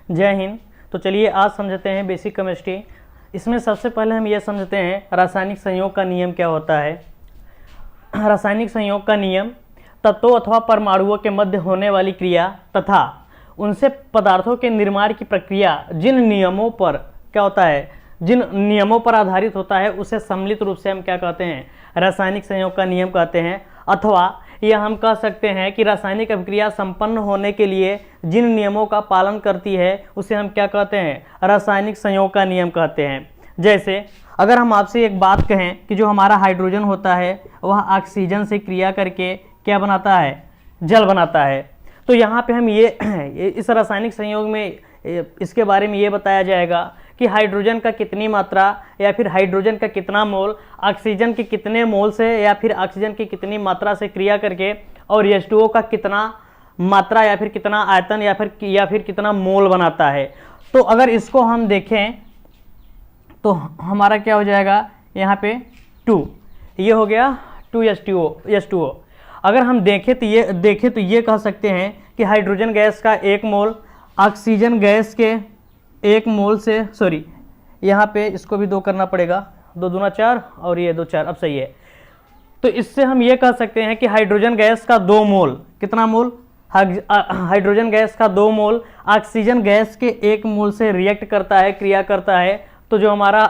जय हिंद। तो चलिए आज समझते हैं बेसिक केमिस्ट्री। इसमें सबसे पहले हम ये समझते हैं रासायनिक संयोग का नियम क्या होता है। रासायनिक संयोग का नियम तत्वों अथवा परमाणुओं के मध्य होने वाली क्रिया तथा उनसे पदार्थों के निर्माण की प्रक्रिया जिन नियमों पर क्या होता है, जिन नियमों पर आधारित होता है उसे सम्मिलित रूप से हम क्या कहते हैं, रासायनिक संयोग का नियम कहते हैं। अथवा यह हम कह सकते हैं कि रासायनिक अभिक्रिया संपन्न होने के लिए जिन नियमों का पालन करती है उसे हम क्या कहते हैं, रासायनिक संयोग का नियम कहते हैं। जैसे अगर हम आपसे एक बात कहें कि जो हमारा हाइड्रोजन होता है वह ऑक्सीजन से क्रिया करके क्या बनाता है, जल बनाता है। तो यहाँ पे हम ये इस रासायनिक संयोग में इसके बारे में ये बताया जाएगा कि हाइड्रोजन का कितनी मात्रा या फिर हाइड्रोजन का कितना मोल ऑक्सीजन के कितने मोल से या फिर ऑक्सीजन की कितनी मात्रा से क्रिया करके और H2O का कितना मात्रा या फिर कितना आयतन या फिर कितना मोल बनाता है। तो अगर इसको हम देखें तो हमारा क्या हो जाएगा, यहाँ पे 2, ये हो गया 2H2O। अगर हम देखें तो ये कह सकते हैं कि हाइड्रोजन गैस का 1 मोल ऑक्सीजन गैस के 1 मोल से, सॉरी यहाँ पे इसको भी 2 करना पड़ेगा, 2 दूना 4 और ये 2 4, अब सही है। तो इससे हम ये कह सकते हैं कि हाइड्रोजन गैस का 2 मोल, कितना मोल, हाइड्रोजन गैस का 2 मोल ऑक्सीजन गैस के 1 मोल से रिएक्ट करता है, क्रिया करता है। तो जो हमारा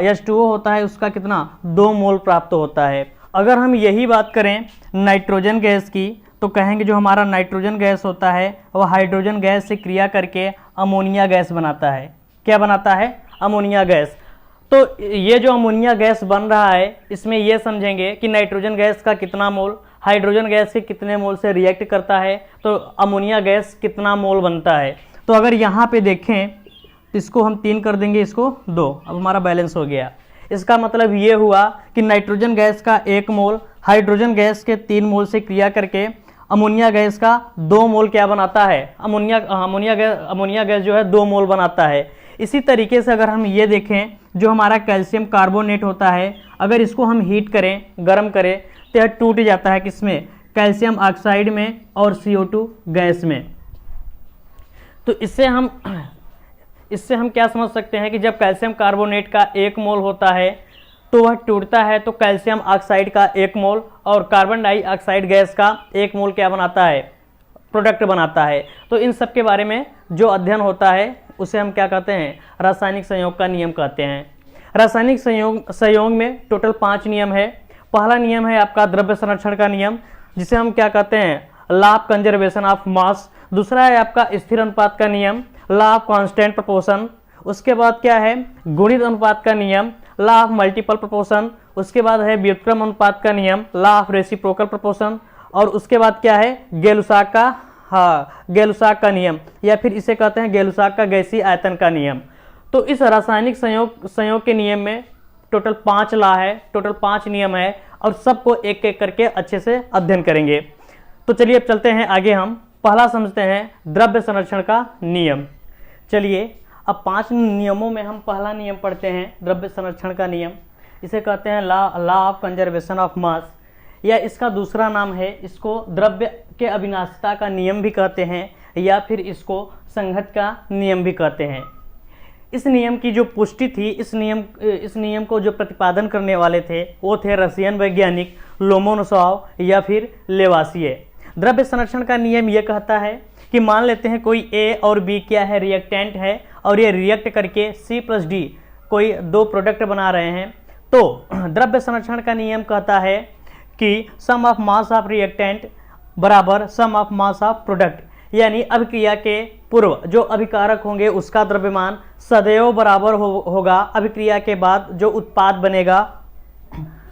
H2O होता है उसका कितना, 2 मोल प्राप्त होता है। अगर हम यही बात करें नाइट्रोजन गैस की तो कहेंगे जो हमारा नाइट्रोजन गैस होता है वह हाइड्रोजन गैस से क्रिया करके अमोनिया गैस बनाता है। क्या बनाता है, अमोनिया गैस। तो ये जो अमोनिया गैस बन रहा है इसमें ये समझेंगे कि नाइट्रोजन गैस का कितना मोल हाइड्रोजन गैस के कितने मोल से रिएक्ट करता है, तो अमोनिया गैस कितना मोल बनता है। तो अगर यहाँ पे देखें तो इसको हम 3 कर देंगे, इसको 2, अब हमारा बैलेंस हो गया। इसका मतलब ये हुआ कि नाइट्रोजन गैस का 1 मोल हाइड्रोजन गैस के 3 मोल से क्रिया करके अमोनिया गैस का 2 मोल क्या बनाता है, अमोनिया गैस जो है 2 मोल बनाता है। इसी तरीके से अगर हम ये देखें जो हमारा कैल्शियम कार्बोनेट होता है, अगर इसको हम हीट करें, गर्म करें तो यह टूट जाता है, किसमें, कैल्शियम ऑक्साइड में और CO2 गैस में। तो इससे हम क्या समझ सकते हैं कि जब कैल्शियम कार्बोनेट का 1 मोल होता है तो वह टूटता है तो कैल्शियम ऑक्साइड का 1 मोल और कार्बन डाइऑक्साइड गैस का 1 मोल क्या बनाता है, प्रोडक्ट बनाता है। तो इन सब के बारे में जो अध्ययन होता है उसे हम क्या कहते हैं, रासायनिक संयोग का नियम कहते हैं। रासायनिक संयोग में टोटल 5 नियम है। पहला नियम है आपका द्रव्य संरक्षण का नियम, जिसे हम क्या कहते हैं, law of conservation of mass. दूसरा है आपका स्थिर अनुपात का नियम, लॉ ऑफ कांस्टेंट प्रोपोर्शन। उसके बाद क्या है, गुणित अनुपात का नियम, लॉ ऑफ मल्टीपल प्रोपोर्शन। उसके बाद है व्युत्क्रम अनुपात का नियम, लॉ ऑफ रेसिप्रोकल प्रोपोर्शन। और उसके बाद क्या है, गैलुसाक का नियम, या फिर इसे कहते हैं गैलुसाक का गैसीय आयतन का नियम। तो इस रासायनिक संयोग के नियम में टोटल 5 लॉ है, टोटल 5 नियम है और सबको एक एक करके अच्छे से अध्ययन करेंगे। तो चलिए अब चलते हैं आगे। हम पहला समझते हैं द्रव्य संरक्षण का नियम। चलिए अब 5 नियमों में हम पहला नियम पढ़ते हैं, द्रव्य संरक्षण का नियम। इसे कहते हैं law of conservation of mass, या इसका दूसरा नाम है, इसको द्रव्य के अविनाशिता का नियम भी कहते हैं या फिर इसको संघट्ट का नियम भी कहते हैं। इस नियम की जो पुष्टि थी, इस नियम को जो प्रतिपादन करने वाले थे वो थे रशियन वैज्ञानिक लोमोनोसॉव या फिर लेवासिए। द्रव्य संरक्षण का नियम यह कहता है कि मान लेते हैं कोई A और B क्या है, रिएक्टेंट है और ये रिएक्ट करके C+D कोई 2 प्रोडक्ट बना रहे हैं। तो द्रव्य संरक्षण का नियम कहता है कि सम ऑफ मास ऑफ रिएक्टेंट बराबर सम ऑफ मास ऑफ प्रोडक्ट, यानी अभिक्रिया के पूर्व जो अभिकारक होंगे उसका द्रव्यमान सदैव बराबर होगा अभिक्रिया के बाद जो उत्पाद बनेगा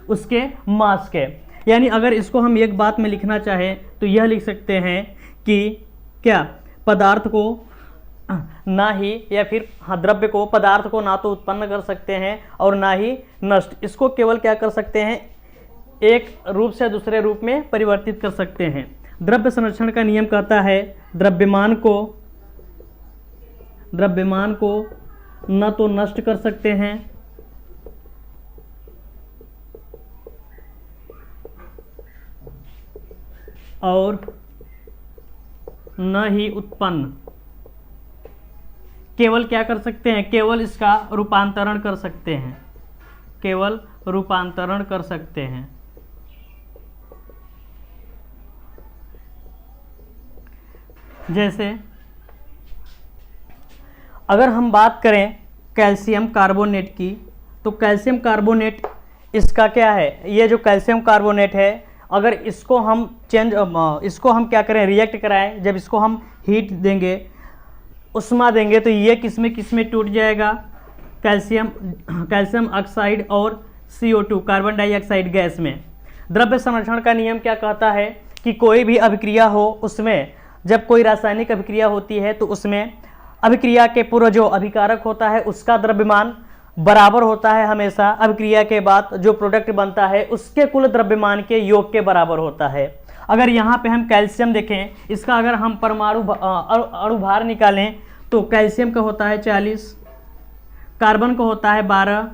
उसके मास के। यानी अगर इसको हम एक बात में लिखना चाहें तो यह लिख सकते हैं कि क्या, पदार्थ को ना ही या फिर द्रव्य को, पदार्थ को ना तो उत्पन्न कर सकते हैं और ना ही नष्ट, इसको केवल क्या कर सकते हैं, एक रूप से दूसरे रूप में परिवर्तित कर सकते हैं। द्रव्य संरक्षण का नियम कहता है द्रव्यमान को न तो नष्ट कर सकते हैं और न ही उत्पन्न केवल क्या कर सकते हैं, केवल इसका रूपांतरण कर सकते हैं, केवल रूपांतरण कर सकते हैं। जैसे अगर हम बात करें कैल्शियम कार्बोनेट की, तो कैल्शियम कार्बोनेट इसका क्या है, ये जो कैल्शियम कार्बोनेट है, अगर इसको हम इसको हम क्या करें, रिएक्ट कराएं, जब इसको हम हीट देंगे, उष्मा देंगे, तो ये किसमें टूट जाएगा, कैल्शियम ऑक्साइड और CO2 कार्बन डाइऑक्साइड गैस में। द्रव्य संरक्षण का नियम क्या कहता है कि कोई भी अभिक्रिया हो, उसमें जब कोई रासायनिक अभिक्रिया होती है तो उसमें अभिक्रिया के पूर्व जो अभिकारक होता है उसका द्रव्यमान बराबर होता है हमेशा अभिक्रिया के बाद जो प्रोडक्ट बनता है उसके कुल द्रव्यमान के योग के बराबर होता है। अगर यहाँ पे हम कैल्शियम देखें, इसका अगर हम परमाणु अणुभार निकालें तो कैल्शियम का होता है 40, कार्बन का होता है 12,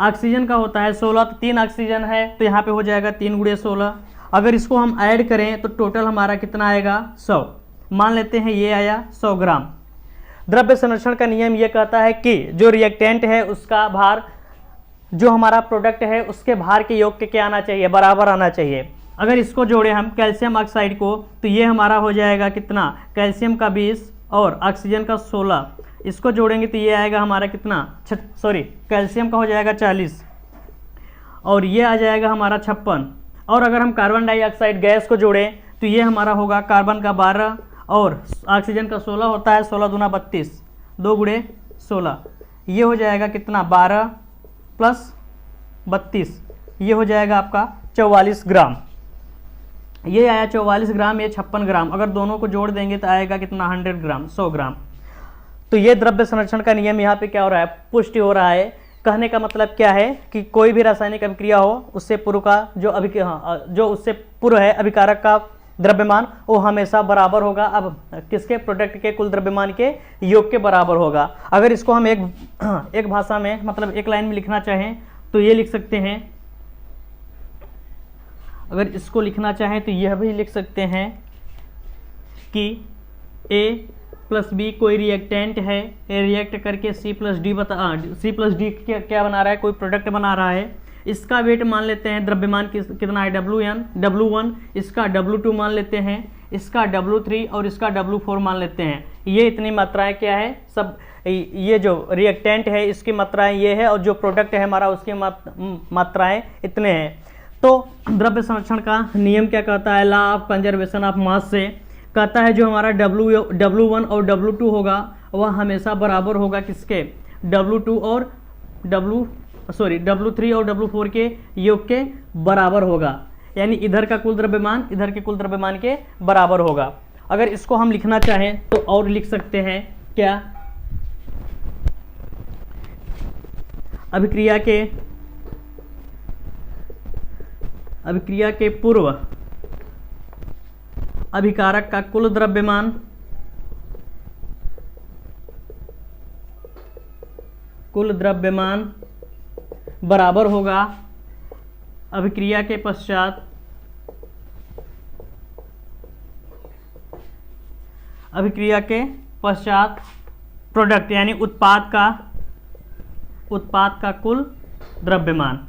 ऑक्सीजन का होता है 16, तो 3 ऑक्सीजन है तो यहाँ पे हो जाएगा 3 × 16। अगर इसको हम ऐड करें तो टोटल हमारा कितना आएगा, 100। मान लेते हैं ये आया 100 ग्राम। द्रव्य संरक्षण का नियम ये कहता है कि जो रिएक्टेंट है उसका भार, जो हमारा प्रोडक्ट है उसके भार के योग के क्या आना चाहिए, बराबर आना चाहिए। अगर इसको जोड़े हम कैल्शियम ऑक्साइड को, तो ये हमारा हो जाएगा कितना, कैल्शियम का 20 और ऑक्सीजन का 16। इसको जोड़ेंगे तो ये आएगा हमारा कितना, कैल्शियम का हो जाएगा 40 और ये आ जाएगा हमारा 56। और अगर हम कार्बन डाइऑक्साइड गैस को जोड़ें तो ये हमारा होगा कार्बन का 12 और ऑक्सीजन का 16 होता है, 16 दूना 32, 2 × 16, ये हो जाएगा कितना, 12 + 32, ये हो जाएगा आपका 44 ग्राम। ये आया 44 ग्राम, ये 56 ग्राम। अगर दोनों को जोड़ देंगे तो आएगा कितना, 100 ग्राम, 100 ग्राम। तो ये द्रव्य संरक्षण का नियम यहाँ पे क्या हो रहा है, पुष्टि हो रहा है। कहने का मतलब क्या है कि कोई भी रासायनिक अभिक्रिया हो, उससे पूर्व का जो उससे पूर्व है अभिकारक का द्रव्यमान वो हमेशा बराबर होगा, अब किसके, प्रोडक्ट के कुल द्रव्यमान के योग के बराबर होगा। अगर इसको हम एक भाषा में, मतलब एक लाइन में लिखना चाहें तो ये लिख सकते हैं, अगर इसको लिखना चाहें तो यह भी लिख सकते हैं कि A + B कोई रिएक्टेंट है, रिएक्ट करके C + D क्या बना रहा है, कोई प्रोडक्ट बना रहा है। इसका वेट मान लेते हैं, द्रव्यमान कितना है, W1, इसका W2 मान लेते हैं, इसका W3 और इसका W4 मान लेते हैं। ये इतनी मात्राएं क्या है, सब ये जो रिएक्टेंट है इसकी मात्राएं ये है और जो प्रोडक्ट है हमारा उसकी मात्राएं इतने हैं। तो द्रव्य संरक्षण का नियम क्या कहता है, law of conservation of mass से कहता है जो हमारा W1 और W2 होगा वह हमेशा बराबर होगा किसके, W3 और W4 के योग के बराबर होगा, यानी इधर का कुल द्रव्यमान इधर के कुल द्रव्यमान के बराबर होगा। अगर इसको हम लिखना चाहें तो और लिख सकते हैं क्या, अभिक्रिया के पूर्व अभिकारक का कुल द्रव्यमान बराबर होगा अभिक्रिया के पश्चात प्रोडक्ट यानी उत्पाद का कुल द्रव्यमान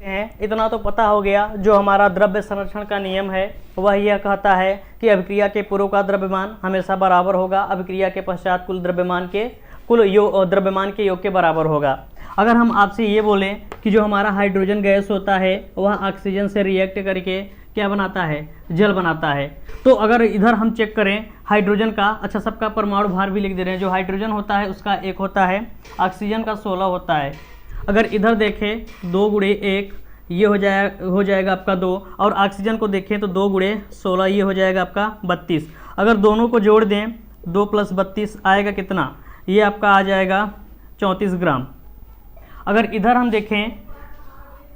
है। इतना तो पता हो गया। जो हमारा द्रव्य संरक्षण का नियम है वह यह कहता है कि अभिक्रिया के पूर्व का द्रव्यमान हमेशा बराबर होगा अभिक्रिया के पश्चात कुल द्रव्यमान के योग के बराबर होगा। अगर हम आपसे ये बोलें कि जो हमारा हाइड्रोजन गैस होता है वह ऑक्सीजन से रिएक्ट करके क्या बनाता है, जल बनाता है। तो अगर इधर हम चेक करें हाइड्रोजन का, अच्छा सबका परमाणु भार भी लिख दे रहे हैं। जो हाइड्रोजन होता है उसका 1 होता है, ऑक्सीजन का 16 होता है। अगर इधर देखें 2 × 1 ये हो जाएगा आपका 2, और ऑक्सीजन को देखें तो 2 × 16 ये हो जाएगा आपका 32। अगर दोनों को जोड़ दें 2 + 32 आएगा कितना, ये आपका आ जाएगा 34 ग्राम। अगर इधर हम देखें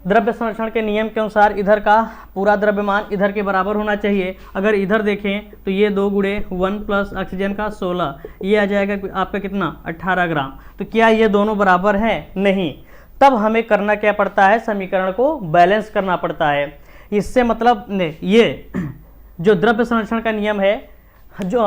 द्रव्य संरक्षण के नियम के अनुसार इधर का पूरा द्रव्यमान इधर के बराबर होना चाहिए। अगर इधर देखें तो ये 2 × 1 + ऑक्सीजन का 16 ये आ जाएगा आपका कितना, 18 ग्राम। तो क्या ये दोनों बराबर हैं? नहीं। तब हमें करना क्या पड़ता है, समीकरण को बैलेंस करना पड़ता है। इससे मतलब ये जो द्रव्य संरक्षण का नियम है जो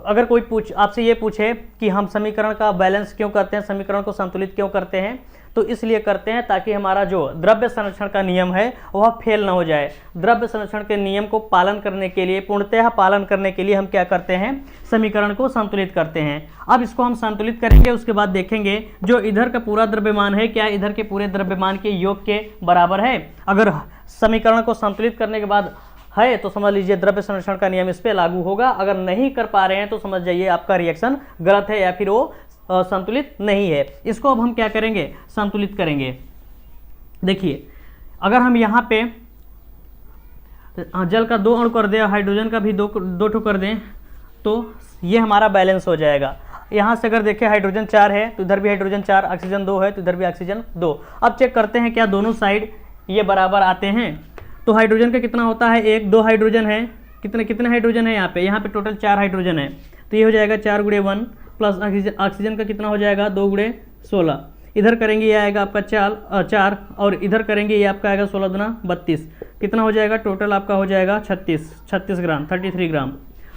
अगर कोई आपसे ये पूछे कि हम समीकरण का बैलेंस क्यों करते हैं, समीकरण को संतुलित क्यों करते हैं, तो इसलिए करते हैं ताकि हमारा जो द्रव्य संरक्षण का नियम है वह फेल ना हो जाए। द्रव्य संरक्षण के नियम को पालन करने के लिए, पूर्णतः पालन करने के लिए हम क्या करते हैं, समीकरण को संतुलित करते हैं। अब इसको हम संतुलित करेंगे, उसके बाद देखेंगे जो इधर का पूरा द्रव्यमान है क्या इधर के पूरे द्रव्यमान के योग के बराबर है। अगर समीकरण को संतुलित करने के बाद है तो समझ लीजिए द्रव्य संरक्षण का नियम इस पे लागू होगा। अगर नहीं कर पा रहे हैं तो समझ जाइए आपका रिएक्शन गलत है या फिर वो संतुलित नहीं है। इसको अब हम क्या करेंगे, संतुलित करेंगे। देखिए अगर हम यहाँ पे जल का 2 अणु कर दें, हाइड्रोजन का भी दो ठो कर दें, तो ये हमारा बैलेंस हो जाएगा। यहाँ से अगर देखें हाइड्रोजन 4 है तो इधर भी हाइड्रोजन 4, ऑक्सीजन 2 है तो इधर भी ऑक्सीजन 2। अब चेक करते हैं क्या दोनों साइड ये बराबर आते हैं। तो हाइड्रोजन का कितना होता है, 1 2 हाइड्रोजन है, कितने हाइड्रोजन है यहाँ पे टोटल 4 हाइड्रोजन है, तो ये हो जाएगा 4 × 1 प्लस ऑक्सीजन का कितना हो जाएगा 2 × 16। इधर करेंगे ये आएगा आपका 4 और इधर करेंगे ये आपका आएगा 16 दूना 32, कितना हो जाएगा टोटल आपका हो जाएगा 36 ग्राम, 33 ग्राम।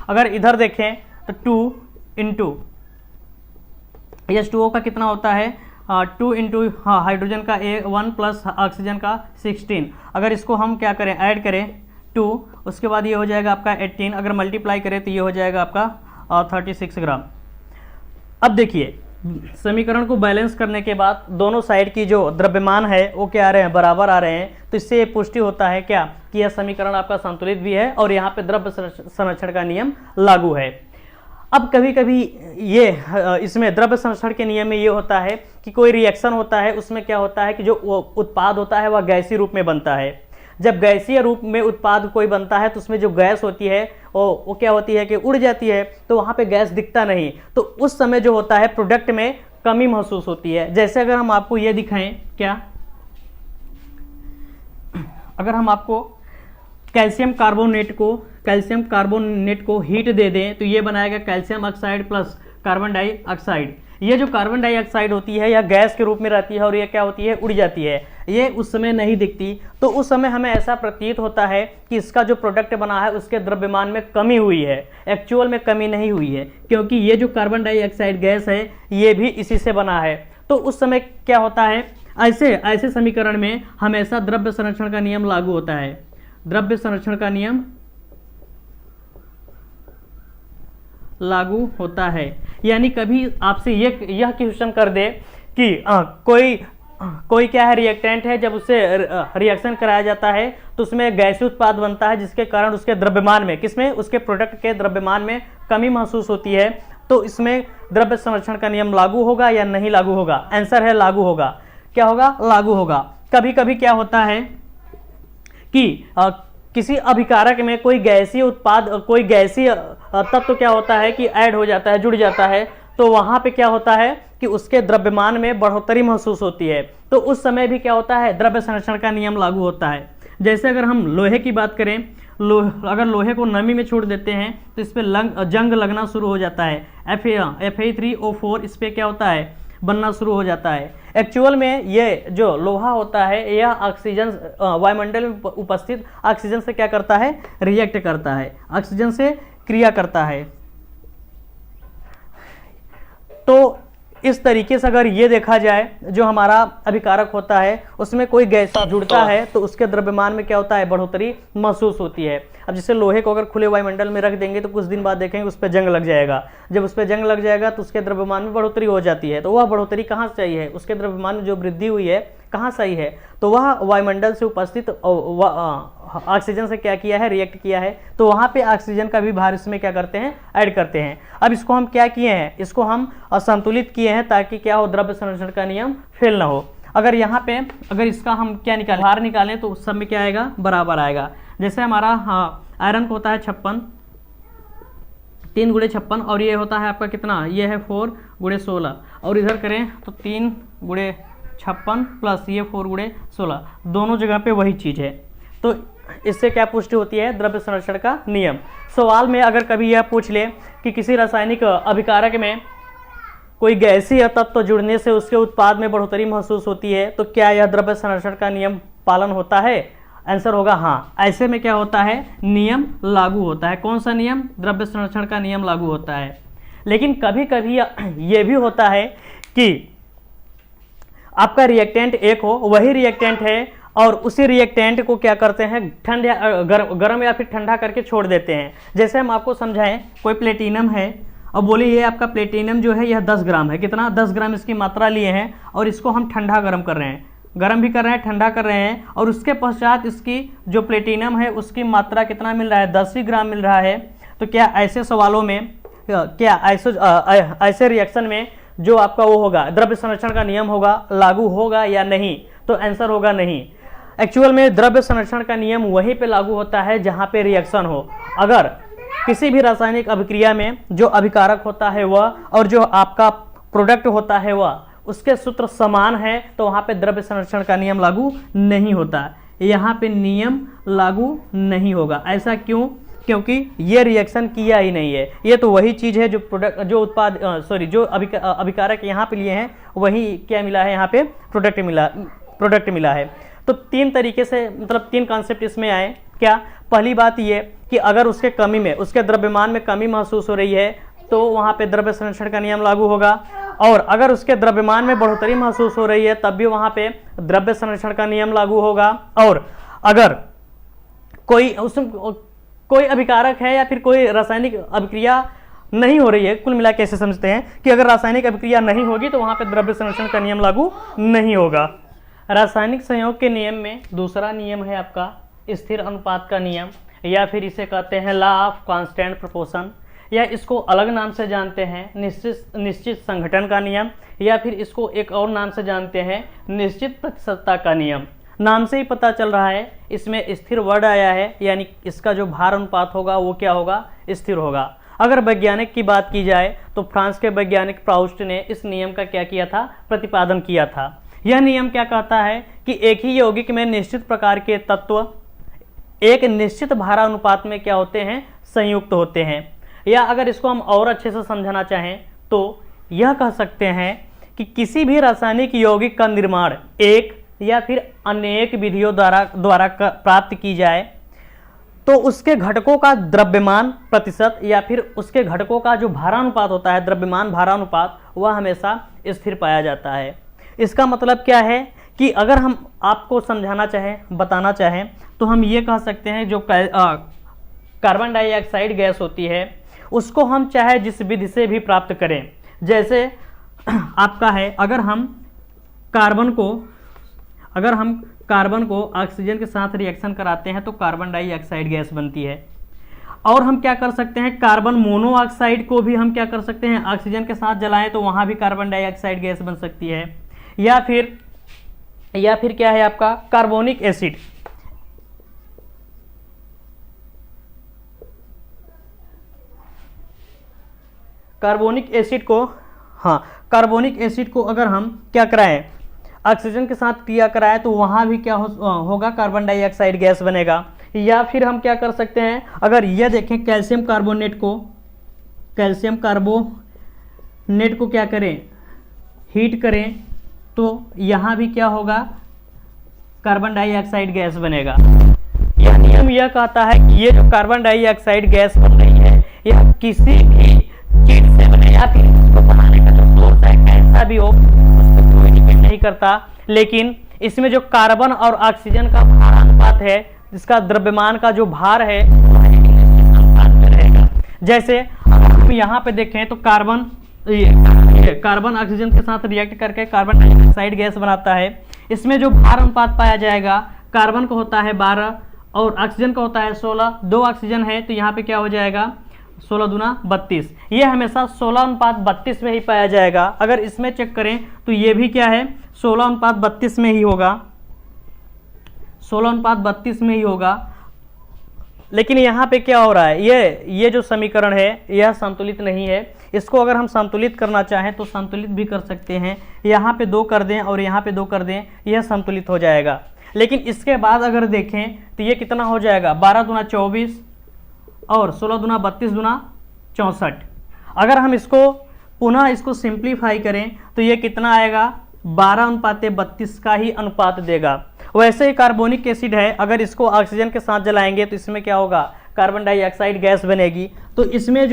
अगर इधर देखें तो 2 इंटू H2O का कितना होता है 2 इंटू हाइड्रोजन का 1 प्लस ऑक्सीजन का 16। अगर इसको हम क्या करें, ऐड करें 2, उसके बाद ये हो जाएगा आपका 18, अगर मल्टीप्लाई करें तो ये हो जाएगा आपका 36 ग्राम। अब देखिए समीकरण को बैलेंस करने के बाद दोनों साइड की जो द्रव्यमान है वो क्या आ रहे हैं, बराबर आ रहे हैं। तो इससे ये पुष्टि होता है क्या कि यह समीकरण आपका संतुलित भी है और यहाँ पे द्रव्य संरक्षण का नियम लागू है। अब कभी कभी ये इसमें द्रव्य संरक्षण के नियम में ये होता है कि कोई रिएक्शन होता है, उसमें क्या होता है कि जो उत्पाद होता है वह गैसीय रूप में बनता है। जब गैसीय रूप में उत्पाद कोई बनता है तो उसमें जो गैस होती है वो क्या होती है कि उड़ जाती है, तो वहाँ पे गैस दिखता नहीं, तो उस समय जो होता है प्रोडक्ट में कमी महसूस होती है। जैसे अगर हम आपको ये दिखाएं क्या, अगर हम आपको कैल्शियम कार्बोनेट को हीट दे दें तो ये बनाएगा calcium oxide plus carbon dioxide. ये जो कार्बन डाइऑक्साइड होती है या गैस के रूप में रहती है और ये क्या होती है, उड़ जाती है, ये उस समय नहीं दिखती। तो उस समय हमें ऐसा प्रतीत होता है कि इसका जो प्रोडक्ट बना है उसके द्रव्यमान में कमी हुई है। एक्चुअल में कमी नहीं हुई है, क्योंकि ये जो कार्बन डाइऑक्साइड गैस है ये भी इसी से बना है। तो उस समय क्या होता है, ऐसे समीकरण में हमेशा द्रव्य संरक्षण का नियम लागू होता है। द्रव्य संरक्षण का नियम लागू होता है। यानी कभी आपसे यह क्वेश्चन कर दे कि कोई क्या है, रिएक्टेंट है, जब उससे रिएक्शन कराया जाता है तो उसमें गैसीय उत्पाद बनता है जिसके कारण उसके द्रव्यमान में, किसमें, उसके प्रोडक्ट के द्रव्यमान में कमी महसूस होती है। तो इसमें द्रव्य संरक्षण का नियम लागू होगा या नहीं लागू होगा? आंसर है लागू होगा। क्या होगा? लागू होगा। कभी कभी क्या होता है कि किसी अभिकारक में कोई गैसीय उत्पाद, कोई गैसीय तत्व क्या होता है कि ऐड हो जाता है, जुड़ जाता है, तो वहां पे क्या होता है कि उसके द्रव्यमान में बढ़ोतरी महसूस होती है। तो उस समय भी क्या होता है, द्रव्य संरक्षण का नियम लागू होता है। जैसे अगर हम लोहे की बात करें, अगर लोहे को नमी में छोड़ देते हैं तो इस पर जंग लगना शुरू हो जाता है। Fe3O4 इस पर क्या होता है, बनना शुरू हो जाता है। एक्चुअल में ये जो लोहा होता है यह ऑक्सीजन, वायुमंडल में उपस्थित ऑक्सीजन से क्या करता है, रिएक्ट करता है, ऑक्सीजन से क्रिया करता है। तो इस तरीके से अगर ये देखा जाए, जो हमारा अभिकारक होता है उसमें कोई गैस जुड़ता है तो उसके द्रव्यमान में क्या होता है, बढ़ोतरी महसूस होती है। अब जैसे लोहे को अगर खुले वायुमंडल में रख देंगे तो कुछ दिन बाद देखेंगे उस पर जंग लग जाएगा। जब उस पर जंग लग जाएगा तो उसके द्रव्यमान में बढ़ोतरी हो जाती है। तो वह बढ़ोतरी कहाँ से आई है, उसके द्रव्यमान में जो वृद्धि हुई है कहाँ से आई है, तो वह वायुमंडल से उपस्थित ऑक्सीजन से क्या किया है, रिएक्ट किया है। तो वहाँ पे ऑक्सीजन का भी भार इसमें क्या करते हैं, ऐड करते हैं। अब इसको हम क्या किए हैं, इसको हम असंतुलित किए हैं ताकि क्या हो, द्रव्य संरक्षण का नियम फेल ना हो। अगर यहाँ पे अगर इसका हम क्या निकालें, भार निकालें तो उस सब में क्या आएगा, बराबर आएगा। जैसे हमारा आयरन को होता है 56, 3 × 56 और ये होता है आपका कितना, ये है 4 × 16 और इधर करें तो 3 × 56 प्लस ये 4 × 16, दोनों जगह पे वही चीज़ है। तो इससे क्या पुष्टि होती है, द्रव्य संरक्षण का नियम। सवाल में अगर कभी यह पूछ ले कि किसी रासायनिक अभिकारक में कोई गैसीय तत्व जुड़ने से उसके उत्पाद में बढ़ोतरी महसूस होती है, तो क्या यह द्रव्य संरक्षण का नियम पालन होता है? आंसर होगा हाँ। ऐसे में क्या होता है, नियम लागू होता है। कौन सा नियम? द्रव्य संरक्षण का नियम लागू होता है। लेकिन कभी कभी ये भी होता है कि आपका रिएक्टेंट एक हो, वही रिएक्टेंट है और उसी रिएक्टेंट को क्या करते हैं, ठंडा गर्म या फिर ठंडा करके छोड़ देते हैं। जैसे हम आपको समझाएं, कोई प्लेटिनम है और बोले ये आपका प्लेटिनम जो है यह 10 ग्राम है, कितना 10 ग्राम इसकी मात्रा लिए हैं और इसको हम ठंडा गर्म कर रहे हैं, गर्म भी कर रहे हैं ठंडा कर रहे हैं, और उसके पश्चात इसकी जो प्लेटिनम है उसकी मात्रा कितना मिल रहा है, 10 ही ग्राम मिल रहा है। तो क्या ऐसे सवालों में, क्या ऐसे रिएक्शन में जो आपका वो होगा, द्रव्य संरक्षण का नियम होगा, लागू होगा या नहीं? तो आंसर होगा नहीं। एक्चुअल में द्रव्य संरक्षण का नियम वहीं पे लागू होता है जहां पे रिएक्शन हो। अगर किसी भी रासायनिक अभिक्रिया में जो अभिकारक होता है वह और जो आपका प्रोडक्ट होता है वह, उसके सूत्र समान है तो वहां पे द्रव्य संरक्षण का नियम लागू नहीं होता, यहाँ पे नियम लागू नहीं होगा। ऐसा क्यों? क्योंकि ये रिएक्शन किया ही नहीं है। ये तो वही चीज है जो जो अभिकारक यहाँ पे लिए हैं वही क्या मिला है, यहाँ पे प्रोडक्ट मिला है। तो 3 तरीके से, मतलब 3 कॉन्सेप्ट इसमें आए। क्या? पहली बात ये कि अगर उसके कमी में, उसके द्रव्यमान में कमी महसूस हो रही है तो वहाँ पे द्रव्य संरक्षण का नियम लागू होगा, और अगर उसके द्रव्यमान में बढ़ोतरी महसूस हो रही है तब भी वहाँ पे द्रव्य संरक्षण का नियम लागू होगा। और अगर कोई अभिकारक है या फिर कोई रासायनिक अभिक्रिया नहीं हो रही है, कुल मिला के ऐसे समझते हैं कि अगर रासायनिक अभिक्रिया नहीं होगी तो वहाँ पे द्रव्य संरक्षण का नियम लागू नहीं होगा। रासायनिक संयोग के नियम में दूसरा नियम है आपका स्थिर अनुपात का नियम, या फिर इसे कहते हैं लॉ ऑफ कांस्टेंट प्रोपोर्शन, या इसको अलग नाम से जानते हैं निश्चित संघटन का नियम, या फिर इसको एक और नाम से जानते हैं निश्चित प्रतिशतता का नियम। नाम से ही पता चल रहा है इसमें स्थिर वर्ड आया है, यानी इसका जो भार अनुपात होगा वो क्या होगा, स्थिर होगा। अगर वैज्ञानिक की बात की जाए तो फ्रांस के वैज्ञानिक प्राउस्ट ने इस नियम का क्या किया था, प्रतिपादन किया था। यह नियम क्या कहता है कि एक ही यौगिक में निश्चित प्रकार के तत्व एक निश्चित भारानुपात में क्या होते हैं, संयुक्त होते हैं। या अगर इसको हम और अच्छे से समझना चाहें तो यह कह सकते हैं कि किसी भी रासायनिक यौगिक का निर्माण एक या फिर अनेक विधियों द्वारा प्राप्त की जाए तो उसके घटकों का द्रव्यमान प्रतिशत या फिर उसके घटकों का जो भारानुपात होता है, द्रव्यमान भारानुपात, वह हमेशा स्थिर पाया जाता है। इसका मतलब क्या है कि अगर हम आपको समझाना चाहें, बताना चाहें तो हम ये कह सकते हैं जो कार्बन डाइऑक्साइड गैस होती है उसको हम चाहे जिस विधि से भी प्राप्त करें, जैसे आपका है अगर हम कार्बन को ऑक्सीजन के साथ रिएक्शन कराते हैं तो कार्बन डाइऑक्साइड गैस बनती है। और हम क्या कर सकते हैं, कार्बन मोनोऑक्साइड को भी हम क्या कर सकते हैं, ऑक्सीजन के साथ जलाएं तो वहां भी कार्बन डाइऑक्साइड गैस बन सकती है। या फिर क्या है आपका कार्बोनिक एसिड, कार्बोनिक एसिड को अगर हम क्या कराएं, ऑक्सीजन के साथ क्रिया कराएं तो वहां भी क्या होगा, कार्बन डाइऑक्साइड गैस बनेगा। या फिर हम क्या कर सकते हैं, अगर यह देखें कैल्शियम कार्बोनेट को क्या करें, हीट करें तो यहाँ भी क्या होगा, कार्बन डाइऑक्साइड गैस बनेगा। यह नियम यह कहता है कि ये जो कार्बन डाइऑक्साइड गैस बन रही है यह किसी भी चीज से बने या फिर इसको बनाने का जो सोर्स है कैसा भी हो उस पर कोई डिपेंड नहीं करता, लेकिन इसमें जो कार्बन और ऑक्सीजन का भारानुपात है, जिसका द्रव्यमान का जो भार है वह एक निश्चित अनुपात में रहेगा। जैसे अगर हम यहाँ पे देखें तो कार्बन ऑक्सीजन के साथ रिएक्ट करके कार्बन डाइऑक्साइड गैस बनाता है। इसमें जो भार अनुपात पाया जाएगा, कार्बन का होता है 12 और ऑक्सीजन का होता है 16, 2 ऑक्सीजन है तो यहाँ पे क्या हो जाएगा, 16 दूना 32। ये हमेशा 16:32 में ही पाया जाएगा। अगर इसमें चेक करें तो ये भी क्या है, 16:32 में ही होगा, 16:32 में ही होगा। लेकिन यहाँ पे क्या हो रहा है, ये जो समीकरण है यह संतुलित नहीं है। इसको अगर हम संतुलित करना चाहें तो संतुलित भी कर सकते हैं, यहाँ पे 2 कर दें और यहाँ पे 2 कर दें, यह संतुलित हो जाएगा। लेकिन इसके बाद अगर देखें तो ये कितना हो जाएगा, 12 दूना 24 और 16 दूना 32 दूना 64। अगर हम इसको पुनः सिंप्लीफाई करें तो ये कितना आएगा, 12:32 का ही अनुपात देगा। वैसे ही कार्बोनिक एसिड है, अगर इसको ऑक्सीजन के साथ जलाएंगे तो इसमें क्या होगा, कार्बन डाइऑक्साइड गैस बनेगी। तो इसमें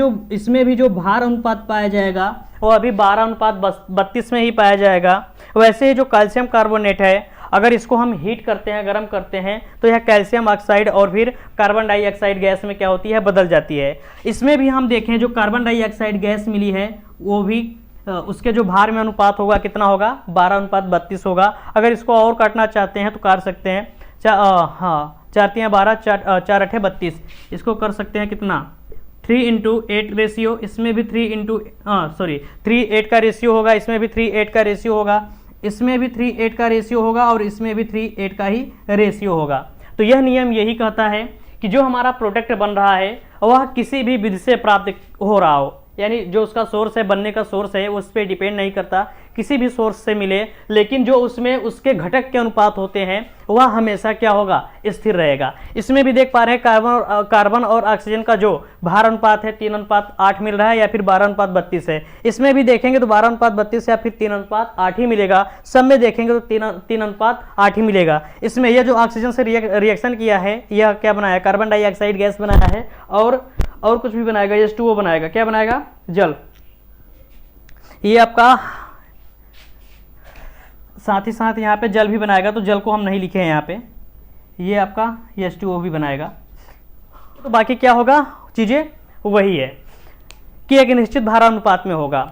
भी जो भार अनुपात पाया जाएगा वो अभी 12:32 में ही पाया जाएगा। वैसे ही जो कैल्शियम कार्बोनेट है, अगर इसको हम हीट करते हैं, गर्म करते हैं, तो यह कैल्शियम ऑक्साइड और फिर कार्बन डाइऑक्साइड गैस में क्या होती है, बदल जाती है। इसमें भी हम देखें जो कार्बन डाइऑक्साइड गैस मिली है वो भी उसके जो भार में अनुपात होगा कितना होगा, 12:32 होगा। अगर इसको और काटना चाहते हैं तो काट सकते हैं। 4 × 12 4 × 32, इसको कर सकते हैं कितना, 3:8 रेशियो। इसमें भी 3:8 का रेशियो होगा, इसमें भी 3:8 का रेशियो होगा, इसमें भी 3:8 का रेशियो होगा और इसमें भी 3:8 का ही रेशियो होगा। तो यह नियम यही कहता है कि जो हमारा प्रोडक्ट बन रहा है वह किसी भी विधि से प्राप्त हो रहा हो, यानी जो उसका सोर्स है, बनने का सोर्स है, वो उस पर डिपेंड नहीं करता, किसी भी सोर्स से मिले, लेकिन जो उसमें उसके घटक के अनुपात होते हैं वह हमेशा क्या होगा, स्थिर रहेगा। इसमें भी देख पा रहे हैं कार्बन और ऑक्सीजन का जो भार अनुपात है 3:8 मिल रहा है या फिर 12:32 है। इसमें भी देखेंगे तो 12:32 या फिर 3:8 ही मिलेगा। सब में देखेंगे तो 3:8 ही मिलेगा। इसमें यह जो ऑक्सीजन से रिएक्शन किया है, यह क्या बनाया, कार्बन डाइऑक्साइड गैस बनाया है और कुछ भी बनाएगा, H2O बनाएगा, क्या बनाएगा, जल। ये आपका साथ ही साथ यहाँ पे जल भी बनाएगा, तो जल को हम नहीं लिखे हैं यहाँ पे, ये आपका H2O भी बनाएगा। तो बाकी क्या होगा, चीज़ें वही है कि एक निश्चित भारानुपात में होगा।